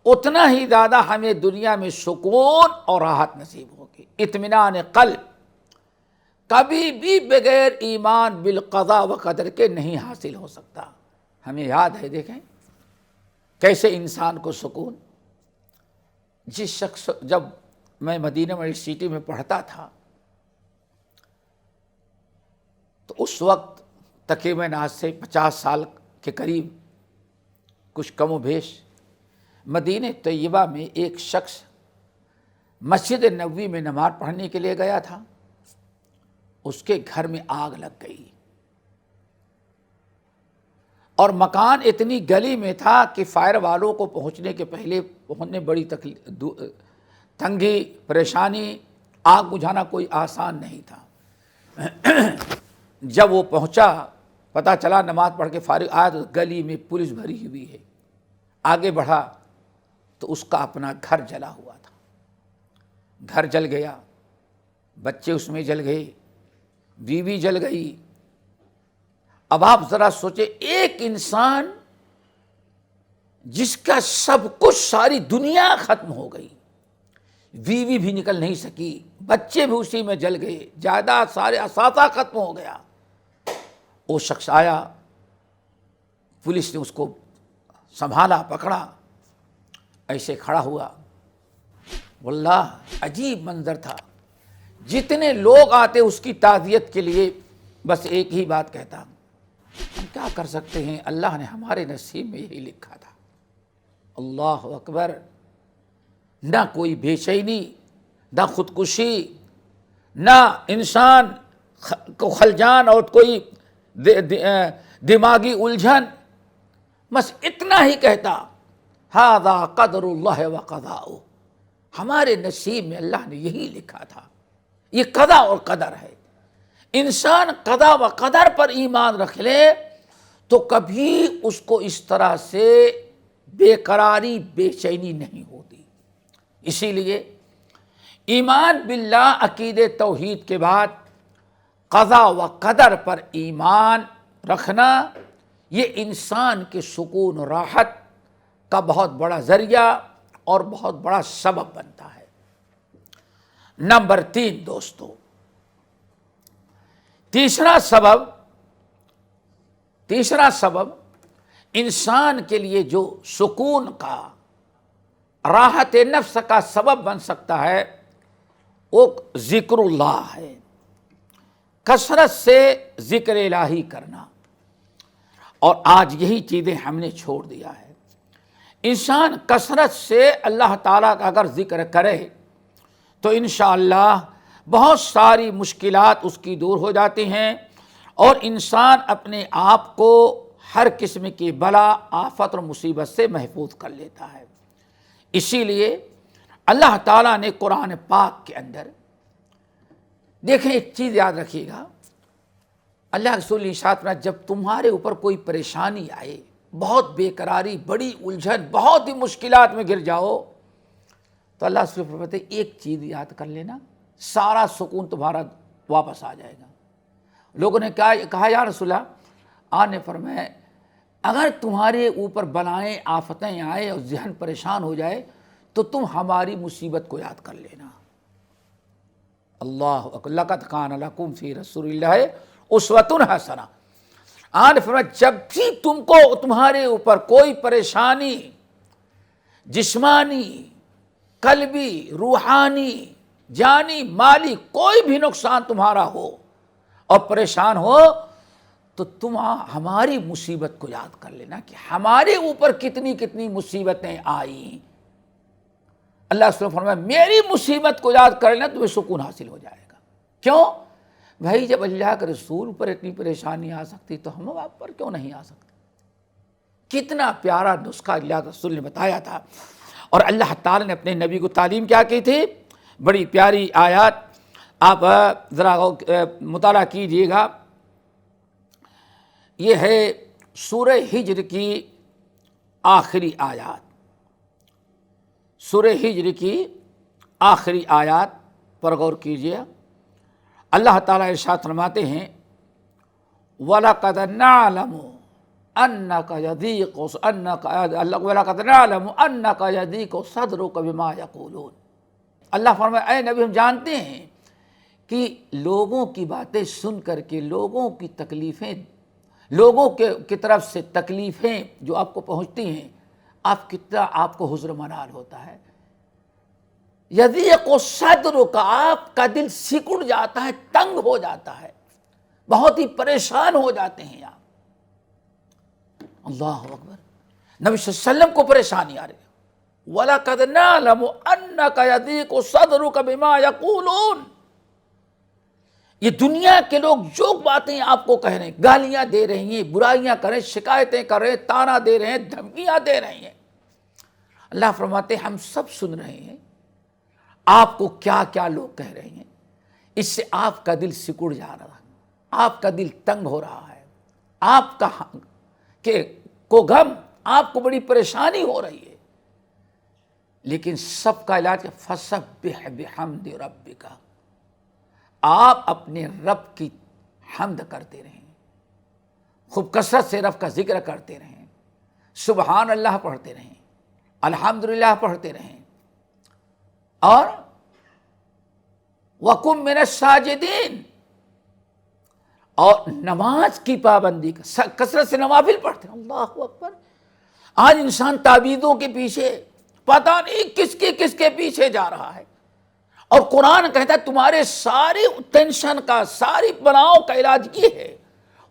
اتنا ہی زیادہ ہمیں دنیا میں سکون اور راحت نصیب ہوگی۔ اطمینان قلب کبھی بھی بغیر ایمان بالقضاء و قدر کے نہیں حاصل ہو سکتا۔ ہمیں یاد ہے، دیکھیں کیسے انسان کو سکون، جس شخص، جب میں مدینہ یونیورسٹی میں پڑھتا تھا تو اس وقت تقریباً آج سے 50 سال کے قریب کچھ کم و بیش، مدینہ طیبہ میں ایک شخص مسجد نبوی میں نماز پڑھنے کے لیے گیا تھا، اس کے گھر میں آگ لگ گئی اور مکان اتنی گلی میں تھا کہ فائر والوں کو پہنچنے کے پہلے پہنچنے بڑی تنگی، پریشانی، آگ بجھانا کوئی آسان نہیں تھا۔ جب وہ پہنچا، پتہ چلا نماز پڑھ کے فارغ آیا تو گلی میں پولیس بھری ہوئی ہے، آگے بڑھا تو اس کا اپنا گھر جلا ہوا تھا، گھر جل گیا، بچے اس میں جل گئے، بیوی جل گئی۔ اب آپ ذرا سوچیں، ایک انسان جس کا سب کچھ، ساری دنیا ختم ہو گئی، بیوی بھی نکل نہیں سکی، بچے بھی اسی میں جل گئے، جائیداد سارے اثاثہ ختم ہو گیا۔ وہ شخص آیا، پولیس نے اس کو سنبھالا، پکڑا، ایسے کھڑا ہوا۔ واللہ عجیب منظر تھا، جتنے لوگ آتے اس کی تعزیت کے لیے بس ایک ہی بات کہتا، ہم کیا کر سکتے ہیں، اللہ نے ہمارے نصیب میں یہی لکھا تھا۔ اللہ اکبر! نہ کوئی بے چینی، نہ خودکشی، نہ انسان کو خلجان اور کوئی دماغی الجھن، بس اتنا ہی کہتا، ھذا قدر اللہ و قضاؤہ، ہمارے نصیب میں اللہ نے یہی لکھا تھا۔ یہ قضا اور قدر ہے۔ انسان قضا و قدر پر ایمان رکھ لے تو کبھی اس کو اس طرح سے بے قراری، بے چینی نہیں ہوتی۔ اسی لیے ایمان باللہ، عقیدے توحید کے بعد قضا و قدر پر ایمان رکھنا، یہ انسان کے سکون و راحت کا بہت بڑا ذریعہ اور بہت بڑا سبب بنتا ہے۔ نمبر 3 دوستو، تیسرا سبب انسان کے لیے جو سکون کا، راحت نفس کا سبب بن سکتا ہے، وہ ذکر اللہ ہے، کثرت سے ذکر الہی کرنا۔ اور آج یہی چیزیں ہم نے چھوڑ دیا ہے۔ انسان کثرت سے اللہ تعالیٰ کا اگر ذکر کرے تو انشاءاللہ بہت ساری مشکلات اس کی دور ہو جاتی ہیں، اور انسان اپنے آپ کو ہر قسم کی بلا، آفت اور مصیبت سے محفوظ کر لیتا ہے۔ اسی لیے اللہ تعالیٰ نے قرآن پاک کے اندر، دیکھیں ایک چیز یاد رکھیے گا، اللہ رسول نے ارشاد فرمایا، جب تمہارے اوپر کوئی پریشانی آئے، بہت بے قراری، بڑی الجھن، بہت ہی مشکلات میں گر جاؤ، تو اللہ رسول فرماتے ہیں ایک چیز یاد کر لینا، سارا سکون تمہارا واپس آ جائے گا۔ لوگوں نے کہا یا رسول اللہ، آپ نے فرمایا اگر تمہارے اوپر بلائیں، آفتیں آئے اور ذہن پریشان ہو جائے تو تم ہماری مصیبت کو یاد کر لینا۔ اللہ اکبر، لقد کان لکم فی رسول اللہ اسوۃ حسنہ۔ آپ نے فرمایا جب بھی تمہارے اوپر کوئی پریشانی، جسمانی، قلبی، روحانی، جانی، مالی، کوئی بھی نقصان تمہارا ہو اور پریشان ہو، تو تم ہماری مصیبت کو یاد کر لینا کہ ہمارے اوپر کتنی کتنی مصیبتیں آئیں۔ اللہ صلی اللہ علیہ وسلم فرمایا میری مصیبت کو یاد کر لینا، تمہیں سکون حاصل ہو جائے گا۔ کیوں بھائی؟ جب اللہ کے رسول پر اتنی پریشانی آ سکتی تو ہم آپ پر کیوں نہیں آ سکتی؟ کتنا پیارا نسخہ اللہ کے رسول نے بتایا تھا، اور اللہ تعالی نے اپنے نبی کو تعلیم کیا کی تھی؟ بڑی پیاری آیات آپ ذرا مطالعہ کیجئے گا۔ یہ ہے سورہ ہجر کی آخری آیات، سورہ ہجر کی آخری آیات پر غور کیجئے۔ اللہ تعالیٰ ارشاد فرماتے ہیں وَلَقَدْ نَعْلَمُ أَنَّكَ يَضِيقُ صَدْرُكَ بِمَا يَقُولُونَ۔ اللہ فرمایا اے نبی، ہم جانتے ہیں کہ لوگوں کی باتیں سن کر کے، لوگوں کی تکلیفیں، لوگوں کی طرف سے تکلیفیں جو آپ کو پہنچتی ہیں، آپ کو حزن منال ہوتا ہے۔ یضیق صدرک، آپ کا دل سکڑ جاتا ہے، تنگ ہو جاتا ہے، بہت ہی پریشان ہو جاتے ہیں آپ۔ اللہ اکبر، نبی صلی اللہ علیہ وسلم کو پریشانی آ رہی ہے۔ وَلَقَدْ نَعْلَمُ أَنَّكَ يَضِيقُ صَدْرُكَ بِمَا يَقُولُونَ۔ یہ دنیا کے لوگ جو باتیں آپ کو کہہ رہے ہیں، گالیاں دے رہی ہیں، برائیاں کر رہے ہیں، شکایتیں کر رہے ہیں، تانا دے رہے ہیں، دھمکیاں دے رہے ہیں، اللہ فرماتے ہیں ہم سب سن رہے ہیں آپ کو کیا کیا لوگ کہہ رہے ہیں۔ اس سے آپ کا دل سکڑ جا رہا ہے، آپ کا دل تنگ ہو رہا ہے، آپ کا کو غم آپ کو بڑی پریشانی ہو رہی ہے، لیکن سب کا علاج ہے فسبح بحمد ربک، آپ اپنے رب کی حمد کرتے رہیں، خوب کثرت سے رب کا ذکر کرتے رہیں، سبحان اللہ پڑھتے رہیں، الحمدللہ پڑھتے رہیں، اور وَقُم مِّنَ السَّاجِدِينَ، اور نماز کی پابندی کا کثرت سے نوافل پڑھتے ہیں۔ اللہ اکبر! آج انسان تعویذوں کے پیچھے پتہ نہیں کس کے پیچھے جا رہا ہے، اور قرآن کہتا ہے تمہارے ساری ٹینشن کا، ساری بناؤ کا علاج یہ ہے،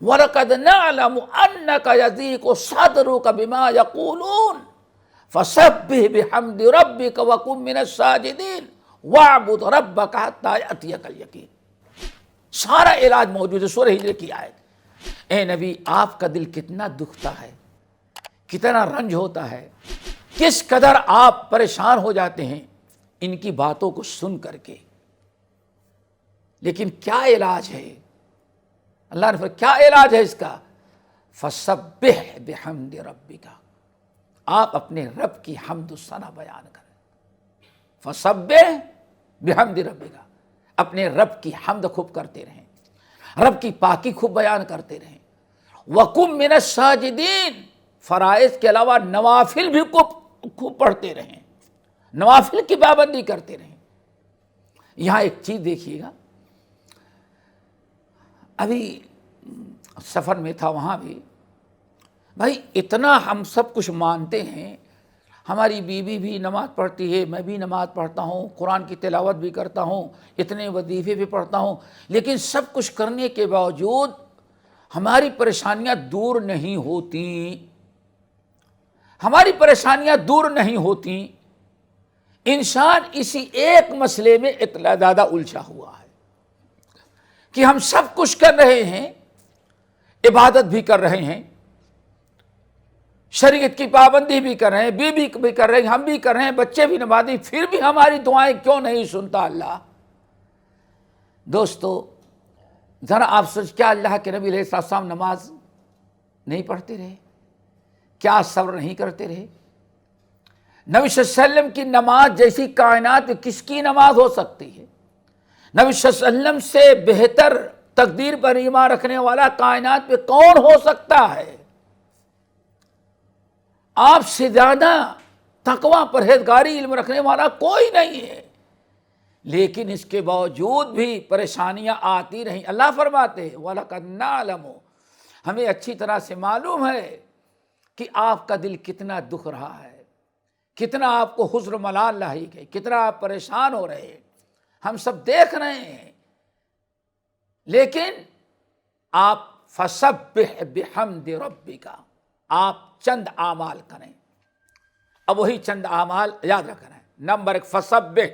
وَلَقَدْ نَعْلَمُ أَنَّكَ يَضِيقُ صَدْرُكَ بِمَا يَقُولُونَ فَسَبِّحْ بِحَمْدِ رَبِّكَ وَكُن مِّنَ السَّاجِدِينَ وَاعْبُدْ رَبَّكَ حَتَّىٰ يَأْتِيَكَ الْيَقِينُ۔ سارا علاج موجود ہے سورہ ہجر کی آیت۔ اے نبی، آپ کا دل کتنا دکھتا ہے، کتنا رنج ہوتا ہے، کس قدر آپ پریشان ہو جاتے ہیں ان کی باتوں کو سن کر کے، لیکن کیا علاج ہے؟ اللہ نے فرمایا کیا علاج ہے اس کا؟ فسبح بحمد ربک، آپ اپنے رب کی حمد و ثنا بیان کریں۔ فسبح بحمد ربک، اپنے رب کی حمد خوب کرتے رہیں، رب کی پاکی خوب بیان کرتے رہیں۔ وَقُم مِّنَ السَّاجِدِينَ، فرائض کے علاوہ نوافل بھی خوب پڑھتے رہیں، نوافل کی پابندی کرتے رہیں۔ یہاں ایک چیز دیکھیے گا، ابھی سفر میں تھا، وہاں بھی بھائی اتنا ہم سب کچھ مانتے ہیں، ہماری بیوی بھی نماز پڑھتی ہے، میں بھی نماز پڑھتا ہوں، قرآن کی تلاوت بھی کرتا ہوں، اتنے وظیفے بھی پڑھتا ہوں، لیکن سب کچھ کرنے کے باوجود ہماری پریشانیاں دور نہیں ہوتی، ہماری پریشانیاں دور نہیں ہوتی۔ انسان اسی ایک مسئلے میں اتنا زیادہ الجھا ہوا ہے کہ ہم سب کچھ کر رہے ہیں، عبادت بھی کر رہے ہیں، شریعت کی پابندی بھی کر رہے ہیں، بیوی بھی کر رہے ہیں، ہم بھی کر رہے ہیں، بچے بھی نمازی، پھر بھی ہماری دعائیں کیوں نہیں سنتا اللہ؟ دوستو ذرا آپ سوچ، کیا اللہ کے نبی علیہ السلام نماز نہیں پڑھتے رہے؟ کیا صبر نہیں کرتے رہے؟ نبی صلی اللہ علیہ وسلم کی نماز جیسی کائنات میں کس کی نماز ہو سکتی ہے؟ نبی صلی اللہ علیہ وسلم سے بہتر تقدیر پر ایمان رکھنے والا کائنات میں کون ہو سکتا ہے؟ آپ سے زیادہ تقویٰ پرہیزگاری علم رکھنے والا کوئی نہیں ہے، لیکن اس کے باوجود بھی پریشانیاں آتی رہیں۔ اللہ فرماتے ہیں وَلَقَدْ نَعْلَمُ، ہمیں اچھی طرح سے معلوم ہے کہ آپ کا دل کتنا دکھ رہا ہے، کتنا آپ کو حزن و ملال لاحق ہے، کتنا آپ پریشان ہو رہے ہیں، ہم سب دیکھ رہے ہیں، لیکن آپ فسبح بحمد ربک، آپ چند اعمال کریں۔ اب وہی چند اعمال یاد رکھنا ہے۔ نمبر 1، فسبح،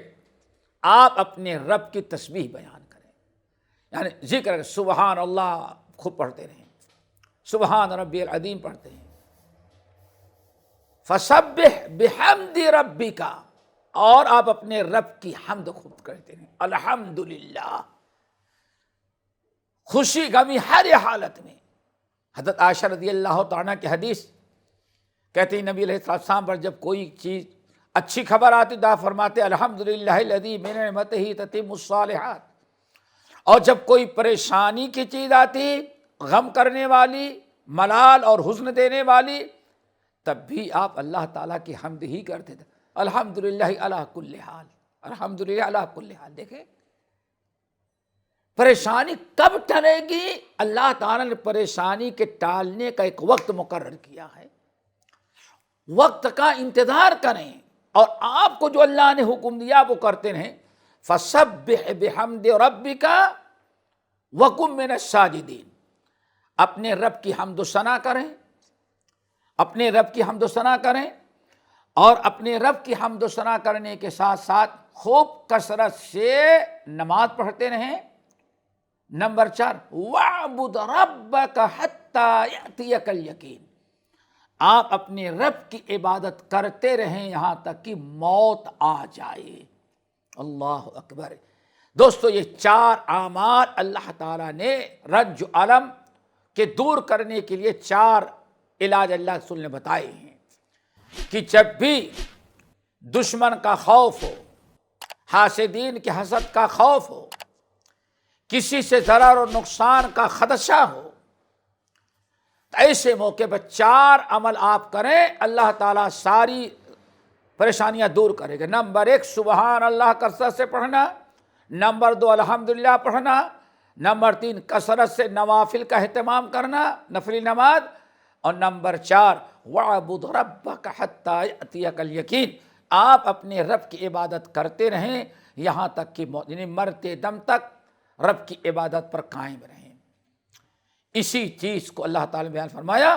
آپ اپنے رب کی تسبیح بیان کریں، یعنی ذکر کریں، سبحان اللہ خوب پڑھتے رہیں، سبحان ربی العظیم پڑھتے ہیں۔ فسبح بحمد ربک، اور آپ اپنے رب کی حمد خوب کرتے ہیں، الحمدللہ، خوشی غمی ہر حالت میں۔ حضرت عائشہ رضی اللہ تعالیٰ کی حدیث کہتے ہیں نبی علیہ السلام پر جب کوئی چیز اچھی خبر آتی تو آپ فرماتے الحمدللہ الذی بنعمتہ تتم الصالحات، اور جب کوئی پریشانی کی چیز آتی، غم کرنے والی، ملال اور حزن دینے والی، تب بھی آپ اللہ تعالیٰ کی حمد ہی کرتے تھے، الحمدللہ علی کل حال، الحمدللہ علی کل حال۔ دیکھیں پریشانی کب ٹلے گی؟ اللہ تعالیٰ نے پریشانی کے ٹالنے کا ایک وقت مقرر کیا ہے، وقت کا انتظار کریں، اور آپ کو جو اللہ نے حکم دیا وہ کرتے رہیں۔ فسبح بحمد ربک وکن من الساجدین، اپنے رب کی حمد و ثنا کریں، اپنے رب کی حمد و ثنا کریں، اور اپنے رب کی حمد و ثنا کرنے کے ساتھ ساتھ خوب کثرت سے نماز پڑھتے رہیں۔ نمبر 4، وَاعْبُدْ رَبَّكَ حَتَّىٰ يَأْتِيَكَ الْيَقِينُ، آپ اپنے رب کی عبادت کرتے رہیں یہاں تک کہ موت آ جائے۔ اللہ اکبر۔ دوستو یہ 4 اعمال اللہ تعالیٰ نے رنج علم کے دور کرنے کے لیے 4 علاج اللہ رسول نے بتائے ہیں۔ کہ جب بھی دشمن کا خوف ہو، حاسدین کے حسد کا خوف ہو، کسی سے ضرر اور نقصان کا خدشہ ہو، تو ایسے موقع پر 4 عمل آپ کریں، اللہ تعالیٰ ساری پریشانیاں دور کرے گا۔ نمبر 1 سبحان اللہ کثرت سے پڑھنا، نمبر 2 الحمدللہ پڑھنا، نمبر 3 کثرت سے نوافل کا اہتمام کرنا، نفلی نماز، اور نمبر 4 وَاعْبُدْ رَبَّكَ حَتَّى يَأْتِيَكَ الْيَقِينُ، آپ اپنے رب کی عبادت کرتے رہیں یہاں تک کہ یعنی مرتے دم تک رب کی عبادت پر قائم رہیں۔ اسی چیز کو اللہ تعالیٰ نے بیان فرمایا،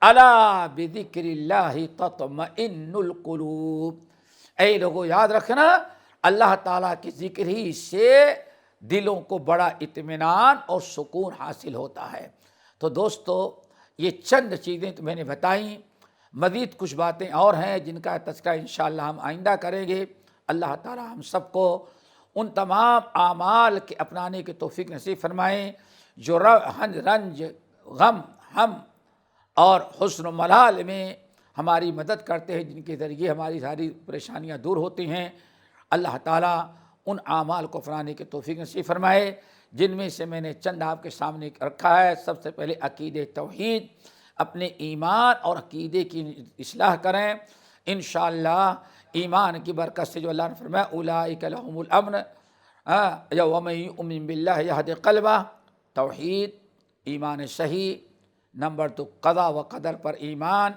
الا بذکر اللہ تطمئن القلوب، اے لوگوں یاد رکھنا اللہ تعالیٰ کی ذکر ہی سے دلوں کو بڑا اطمینان اور سکون حاصل ہوتا ہے۔ تو دوستو یہ چند چیزیں تو میں نے بتائیں، مزید کچھ باتیں اور ہیں جن کا تذکرہ انشاءاللہ ہم آئندہ کریں گے۔ اللہ تعالیٰ ہم سب کو ان تمام اعمال کے اپنانے کی توفیق نصیب فرمائیں جو رنج، غم، ہم اور حسن و ملال میں ہماری مدد کرتے ہیں، جن کے ذریعے ہماری ساری پریشانیاں دور ہوتی ہیں۔ اللہ تعالیٰ ان اعمال کو اپنانے کی توفیق نصیب فرمائے جن میں سے میں نے چند آپ کے سامنے رکھا ہے۔ سب سے پہلے عقیدہ توحید، اپنے ایمان اور عقیدے کی اصلاح کریں، انشاءاللہ ایمان کی برکت سے جو اللہ نے فرمایا اولئک لہم الامن ومن یؤمن باللہ یہد قلبہ، توحید، ایمان صحیح، نمبر 2 قضاء و قدر پر ایمان،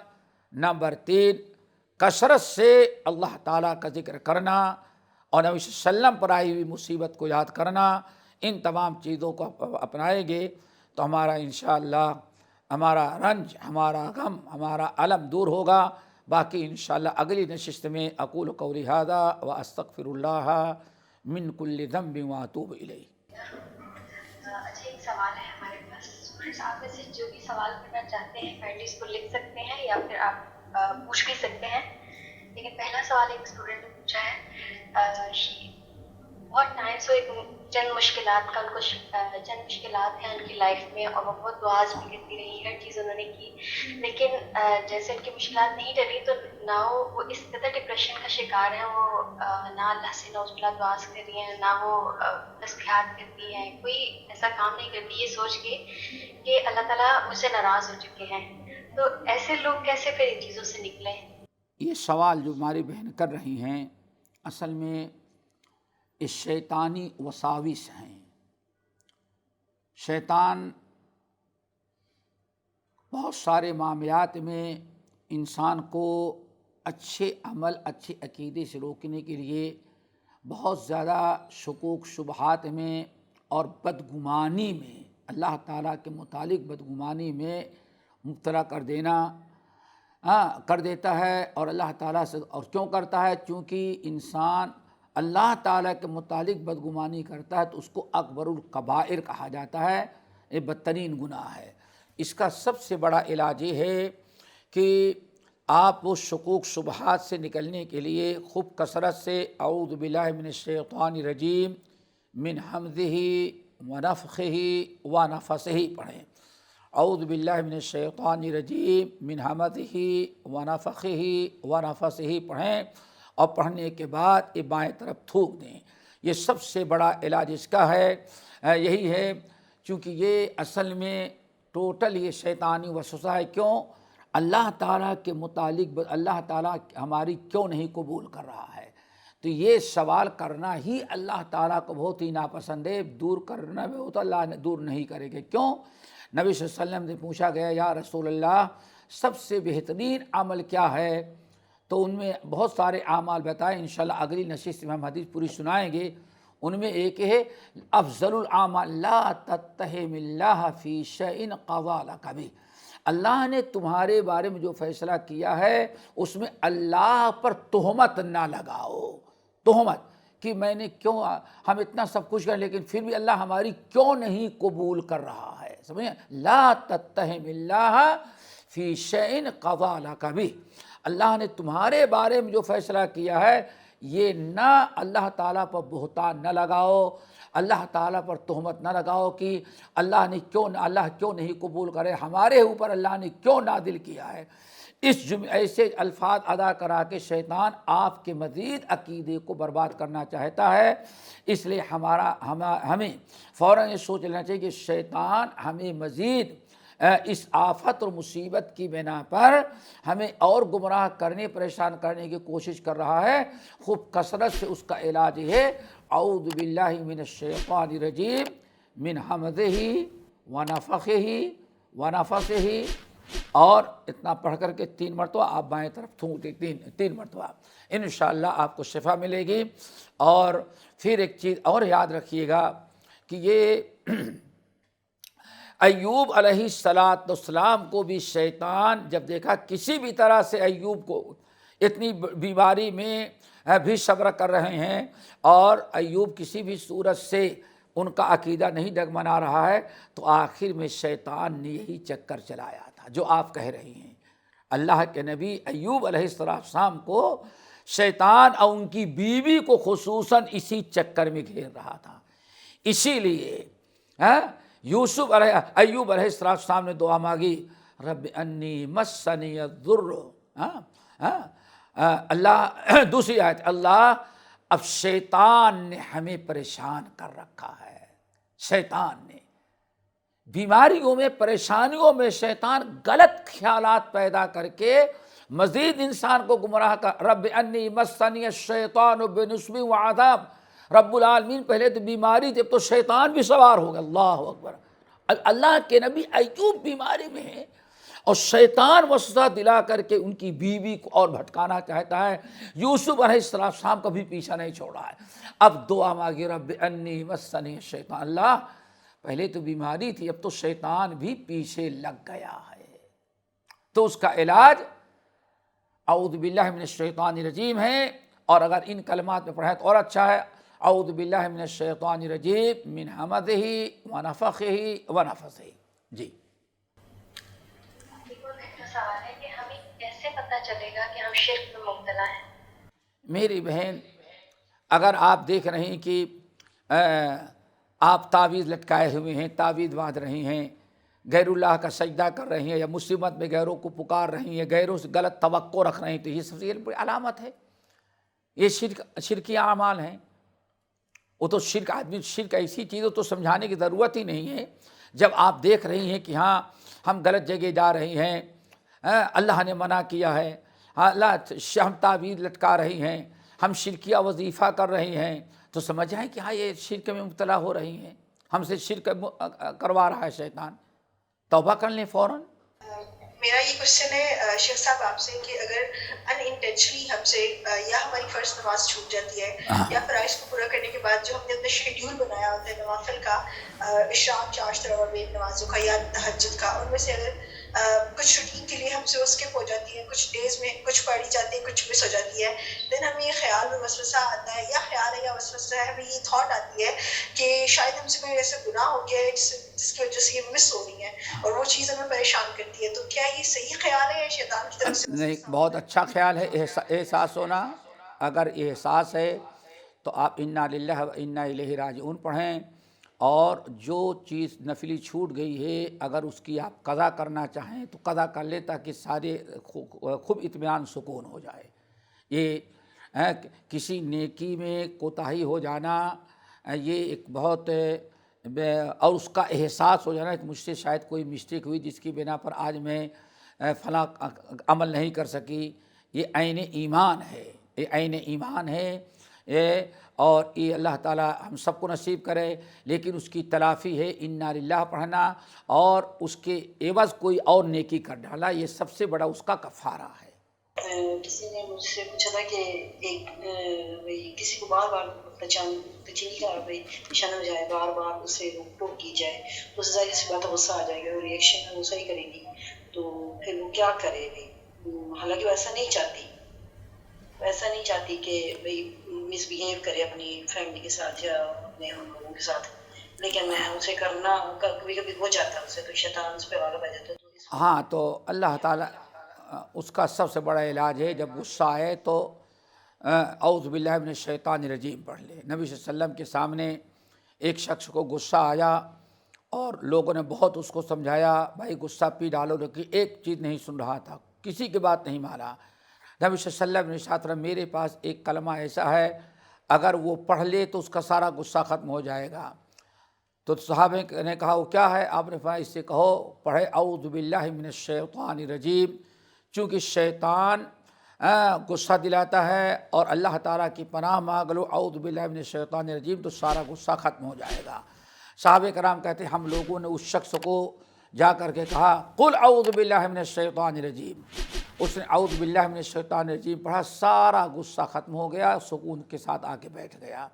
نمبر 3 کثرت سے اللہ تعالیٰ کا ذکر کرنا اور نبی صلی اللہ علیہ وسلم پر آئی ہوئی مصیبت کو یاد کرنا۔ ان تمام چیزوں کو اپنائیں گے تو ہمارا انشاءاللہ ہمارا رنج، ہمارا غم، ہمارا الم دور ہوگا۔ باقی انشاءاللہ اگلی نشست میں اقول قولی ھذا واستغفر اللہ من کل ذنب واتوب الیہ۔ اچھا ایک سوال ہے ہمارے پاس، اسٹوڈنٹس آپ میں سے جو بھی سوال کرنا چاہتے ہیں کائنڈلی اس کو لکھ سکتے ہیں یا پھر آپ پوچھ بھی سکتے ہیں۔ لیکن پہلا سوال ایک اسٹوڈنٹ نے پوچھا ہے، بہت ٹائم سے چند مشکلات ہیں ان کی لائف میں، اور وہ بہت دعاز بھی کرتی رہی، ہر چیز انہوں نے کی، لیکن جیسے ان کی مشکلات نہیں ٹلی تو نہ وہ اس قدر ڈپریشن کا شکار ہیں، وہ نہ اللہ سے نعوذ باللہ دعاز کر رہی ہیں، نہ وہ تسبیحات کرتی ہیں، کوئی ایسا کام نہیں کرتی یہ سوچ کے کہ اللہ تعالیٰ مجھ سے ناراض ہو چکے ہیں۔ تو ایسے لوگ کیسے پھر ان چیزوں سے نکلیں؟ یہ سوال جو ہماری بہن کر رہی ہیں اصل میں اس شیطانی وساوس ہیں۔ شیطان بہت سارے معاملات میں انسان کو اچھے عمل، اچھے عقیدے سے روکنے کے لیے بہت زیادہ شکوک شبہات میں اور بدگمانی میں، اللہ تعالیٰ کے متعلق بدگمانی میں مبتلا کر دیتا ہے۔ اور اللہ تعالیٰ سے، اور کیوں کرتا ہے؟ چونکہ انسان اللہ تعالیٰ کے متعلق بدگمانی کرتا ہے تو اس کو اکبر الکبائر کہا جاتا ہے، یہ بدترین گناہ ہے۔ اس کا سب سے بڑا علاج یہ ہے کہ آپ وہ شکوک شبہات سے نکلنے کے لیے خوب کثرت سے اعوذ باللہ من الشیطان الرجیم من حمزہ ونفخہ ونفثہ پڑھیں۔ اعوذ باللہ من الشیطان الرجیم من حمزہ ونفخہ ونفثہ پڑھیں، اور پڑھنے کے بعد یہ بائیں طرف تھوک دیں۔ یہ سب سے بڑا علاج اس کا ہے، یہی ہے، چونکہ یہ اصل میں ٹوٹل یہ شیطانی وسوسہ ہے۔ کیوں؟ اللہ تعالیٰ کے متعلق اللہ تعالیٰ ہماری کیوں نہیں قبول کر رہا ہے؟ تو یہ سوال کرنا ہی اللہ تعالیٰ کو بہت ہی ناپسند ہے، دور کرنا بھی ہو تو اللہ دور نہیں کرے گا۔ کیوں؟ نبی صلی اللہ علیہ وسلم سے پوچھا گیا، یا رسول اللہ سب سے بہترین عمل کیا ہے؟ تو ان میں بہت سارے اعمال بتائے، انشاءاللہ اگلی نشست میں ہم حدیث پوری سنائیں گے۔ ان میں ایک ہے افضل الاعمال لا تتہم اللہ فی شیء قضا لک بہ، اللہ نے تمہارے بارے میں جو فیصلہ کیا ہے اس میں اللہ پر تہمت نہ لگاؤ۔ تہمت کہ میں نے کیوں، ہم اتنا سب کچھ کریں لیکن پھر بھی اللہ ہماری کیوں نہیں قبول کر رہا ہے، سمجھیں؟ لا تتہم اللہ فی شیء قضا لک بہ، اللہ نے تمہارے بارے میں جو فیصلہ کیا ہے یہ نہ اللہ تعالیٰ پر بہتان نہ لگاؤ، اللہ تعالیٰ پر تہمت نہ لگاؤ کہ اللہ کیوں نہیں قبول کرے، ہمارے اوپر اللہ نے کیوں نازل کیا ہے۔ ایسے الفاظ ادا کرا کے شیطان آپ کے مزید عقیدے کو برباد کرنا چاہتا ہے۔ اس لیے ہمیں فوراً یہ سوچ لینا چاہیے کہ شیطان ہمیں مزید اس آفت اور مصیبت کی بنا پر ہمیں اور گمراہ کرنے، پریشان کرنے کی کوشش کر رہا ہے۔ خوب کثرت سے اس کا علاج ہے اعوذ باللہ من الشیطان الرجیم من حمزہ ونفخہ ونفثہ، اور اتنا پڑھ کر کے 3 مرتبہ آپ بائیں طرف تھوکیں، تین مرتبہ، انشاءاللہ آپ کو شفا ملے گی۔ اور پھر ایک چیز اور یاد رکھیے گا کہ یہ ایوب علیہ السلام کو بھی شیطان جب دیکھا کسی بھی طرح سے ایوب کو اتنی بیماری میں بھی صبر کر رہے ہیں اور ایوب کسی بھی صورت سے ان کا عقیدہ نہیں ڈگمگا رہا ہے، تو آخر میں شیطان نے یہی چکر چلایا تھا جو آپ کہہ رہی ہیں۔ اللہ کے نبی ایوب علیہ السلام کو شیطان اور ان کی بیوی کو خصوصاً اسی چکر میں گھیر رہا تھا۔ اسی لیے ایوب علیہ السلام نے دعا مانگی، رب انی مسنی الضر، اللہ دوسری آیت، اللہ اب شیطان نے ہمیں پریشان کر رکھا ہے۔ شیطان نے بیماریوں میں، پریشانیوں میں شیطان غلط خیالات پیدا کر کے مزید انسان کو گمراہ کر، رب انی مسنی الشیطان بنصب وعذاب، رب العالمین پہلے تو بیماری تھی، اب تو شیطان بھی سوار ہو گیا، اللہ اکبر۔ اللہ کے نبی ایوب بیماری میں ہیں اور شیطان وسوسہ دلا کر کے ان کی بیوی کو اور بھٹکانا چاہتا ہے۔ یوسف علیہ السلام کا بھی پیچھا نہیں چھوڑا ہے۔ اب دعا مانگی، رب انی مسنی الشیطان، اللہ پہلے تو بیماری تھی، اب تو شیطان بھی پیچھے لگ گیا ہے۔ تو اس کا علاج اعوذ باللہ من الشیطان الرجیم ہے، اور اگر ان کلمات میں پڑھیں تو اور اچھا ہے، اعوذ باللہ من الشیطان الرجیم من حمزہ ونفخہ ونفثہ۔ جی سوال ہے کہ ہمیں کیسے پتہ چلے گا کہ ہم شرک میں مبتلا ہیں؟ میری بہن، اگر آپ دیکھ رہے ہیں کہ آپ تعویذ لٹکائے ہوئے ہیں، تعویذ باندھ رہی ہیں، غیر اللہ کا سجدہ کر رہی ہیں، یا مصیبت میں غیروں کو پکار رہی ہیں، غیروں سے غلط توقع رکھ رہے ہیں، تو یہ سب سے بڑی علامت ہے، یہ شرکی اعمال ہیں۔ وہ تو شرک ایسی چیز تو سمجھانے کی ضرورت ہی نہیں ہے۔ جب آپ دیکھ رہی ہیں کہ ہاں ہم غلط جگہ جا رہی ہیں، اللہ نے منع کیا ہے، ہم تعویذ لٹکا رہی ہیں، ہم شرکیہ وظیفہ کر رہی ہیں، تو سمجھ آئیں کہ ہاں یہ شرک میں مبتلا ہو رہی ہیں، ہم سے شرک کروا رہا ہے شیطان۔ توبہ کر لیں فوراً۔ میرا یہ کوشچن ہے شیخ صاحب آپ سے کہ اگر ان انٹینشنلی ہم سے یا ہماری فرض نماز چھوٹ جاتی ہے یا فرائض کو پورا کرنے کے بعد جو ہم نے اپنا شیڈیول بنایا ہوتا ہے نوافل کا، اشراق، چاشت تراویح نمازوں کا یا تہجد کا، ان میں سے اگر کچھ روٹین کے لیے ہم سے وہ اسکپ ہو جاتی ہے، کچھ ڈیز میں کچھ پڑھی جاتی ہے، کچھ مس ہو جاتی ہے، دین ہمیں یہ خیال میں وسوسہ آتا ہے، یا خیال ہے یا وسوسہ ہے، ہمیں یہ تھاٹ آتی ہے کہ شاید ہم سے کوئی ایسا گناہ ہو گیا ہے جس کی وجہ سے یہ مس ہو رہی ہے، اور وہ چیز ہمیں پریشان کرتی ہے، تو کیا یہ صحیح خیال ہے یا شیطان کی طرف سے؟ نہیں، بہت اچھا خیال ہے، احساس ہونا۔ اگر یہ احساس ہے تو آپ انا للہ و انا الیہ راجعون پڑھیں، اور جو چیز نفلی چھوٹ گئی ہے اگر اس کی آپ قضا کرنا چاہیں تو قضا کر لیں، تاکہ سارے خوب اطمینان سکون ہو جائے۔ یہ کسی نیکی میں کوتاہی ہو جانا، یہ ایک بہت، اور اس کا احساس ہو جانا کہ مجھ سے شاید کوئی مسٹیک ہوئی جس کی بنا پر آج میں فلاں عمل نہیں کر سکی، یہ عین ایمان ہے، یہ عین ایمان ہے، اور یہ اللہ تعالیٰ ہم سب کو نصیب کرے۔ لیکن اس کی تلافی ہے انا للہ پڑھنا، اور اس کے عوض کوئی اور نیکی کر ڈالا، یہ سب سے بڑا اس کا کفارہ ہے۔ کسی نے مجھ سے پوچھا تھا کہ ایک کسی کو بار بار چینی کا نشانہ ہو جائے، بار بار اسے روک ٹوک کی جائے تو اس سے ظاہر سی بات ہے غصہ آ جائے گا، اور ریئیکشن غصہ ہی کرے گی، تو پھر وہ کیا کرے گی؟ حالانکہ وہ ایسا نہیں چاہتی کہ بھئی مس بہیو کرے اپنی فیملی کے ساتھ یا اپنے ہم لوگوں کے ساتھ، لیکن اسے کرنا کبھی کبھی ہو جاتا ہے، اسے تو شیطان اس پہ غالب آ جاتا ہے۔ تو ہاں، تو اللہ تعالیٰ اس کا سب سے بڑا علاج ہے، جب غصہ آئے تو اعوذ باللہ من الشیطان الرجیم پڑھ لے۔ نبی صلی اللہ علیہ وسلم کے سامنے ایک شخص کو غصہ آیا اور لوگوں نے بہت اس کو سمجھایا، بھائی غصہ پی ڈالو، لیکن ایک چیز نہیں سن رہا تھا، کسی کی بات نہیں مانا۔ نبی صلی اللہ علیہ وسلم نے ارشاد فرمایا میرے پاس ایک کلمہ ایسا ہے اگر وہ پڑھ لے تو اس کا سارا غصہ ختم ہو جائے گا۔ تو صحابہ نے کہا وہ کیا ہے؟ آپ نے فرمایا اس سے کہو پڑھے اعوذ باللہ من الشیطان الرجیم، چونکہ شیطان غصہ دلاتا ہے، اور اللہ تعالیٰ کی پناہ مانگ لو اعوذ باللہ من الشیطان الرجیم تو سارا غصہ ختم ہو جائے گا۔ صحابہ کرام کہتے ہیں ہم لوگوں نے اس شخص کو جا کر کے کہا قل اعوذ باللہ من الشیطان الرجیم، اس نے اعوذ باللہ من الشیطان الرجیم پڑھا، سارا غصہ ختم ہو گیا، سکون کے ساتھ آ کے بیٹھ گیا۔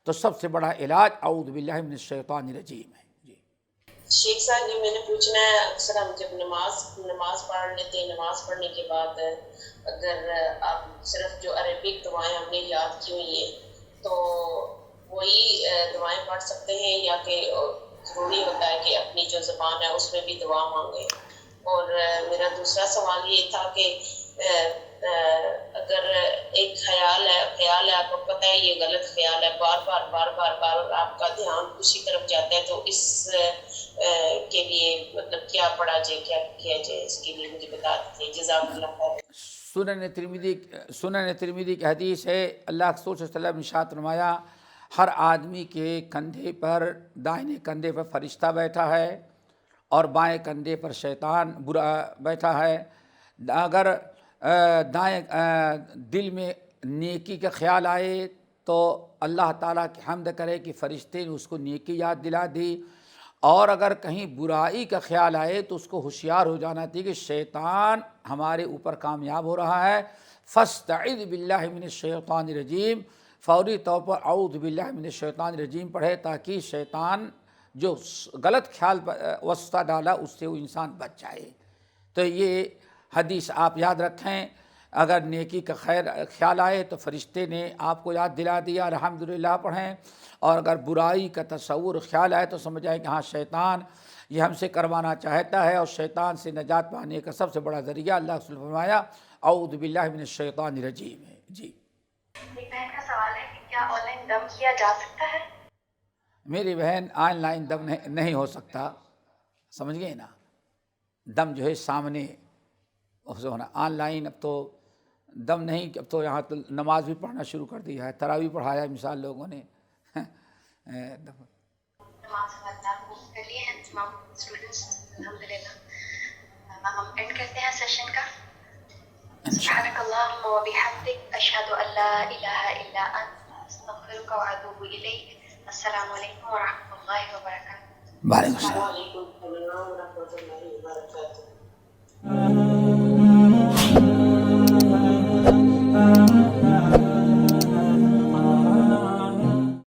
تو سب سے بڑا علاج اعوذ باللہ من الشیطان الرجیم ہے۔ جی شیخ صاحب جی میں نے پوچھنا ہے، اکثر ہم جب نماز پڑھ لیتے ہیں، نماز پڑھنے کے بعد اگر آپ صرف جو عربک دعائیں ہم نے یاد کی ہوئی ہیں تو وہی دعائیں پڑھ سکتے ہیں، یا کہ ضروری ہوتا ہے کہ اپنی جو زبان ہے اس میں بھی دعا مانگیں؟ اور میرا دوسرا سوال یہ تھا کہ اگر ایک خیال ہے آپ کو پتہ ہے یہ غلط خیال ہے، بار آپ کا دھیان اسی طرف جاتا ہے، تو اس کے لیے مطلب کیا پڑھا جائے، کیا کیا جائے، اس کے لیے مجھے بتا دیجیے، جزاک اللہ خیر۔ سنن ترمذی کی حدیث ہے، اللہ کے رسول صلی اللہ علیہ وسلم نے ارشاد فرمایا ہر آدمی کے کندھے پر، دائیں کندھے پر فرشتہ بیٹھا ہے اور بائیں کندھے پر شیطان برا بیٹھا ہے۔ اگر دائیں دل میں نیکی کا خیال آئے تو اللہ تعالیٰ کی حمد کرے کہ فرشتے نے اس کو نیکی یاد دلا دی، اور اگر کہیں برائی کا خیال آئے تو اس کو ہوشیار ہو جانا چاہیے کہ شیطان ہمارے اوپر کامیاب ہو رہا ہے، فاستعذ باللہ من الشیطان الرجیم، فوری طور پر اعوذ باللہ من الشیطان الرجیم پڑھے تاکہ شیطان جو غلط خیال وسطہ ڈالا اس سے وہ انسان بچ جائے۔ تو یہ حدیث آپ یاد رکھیں، اگر نیکی کا خیال آئے تو فرشتے نے آپ کو یاد دلا دیا الحمدللہ پڑھیں، اور اگر برائی کا تصور خیال آئے تو سمجھ جائیں کہ ہاں شیطان یہ ہم سے کروانا چاہتا ہے، اور شیطان سے نجات پانے کا سب سے بڑا ذریعہ اللہ رسول فرمایا اعوذ باللہ من الشیطان الرجیم ہے۔ جی ایک بہن کا سوال ہے کہ کیا آن لائن دم کیا جا سکتا ہے؟ میری بہن آن لائن دم نہیں ہو سکتا، سمجھ گئے نا، دم جو ہے سامنے ہونا، آن لائن اب تو دم نہیں، اب تو یہاں تو نماز بھی پڑھنا شروع کر دیا ہے، تراویح پڑھایا مثال لوگوں نے۔ تمام سوالات کر لیے ہیں تمام اسٹوڈنٹس الحمدللہ۔ ہم اینڈ کرتے ہیں سیشن کا۔ سبحانک اللہم و بحمدک، اشہد ان لا الہ الا انت، استغفرک و اتوب الیک۔ السلام علیکم و رحمۃ اللہ وبرکاتہ۔ وعلیکم السلام۔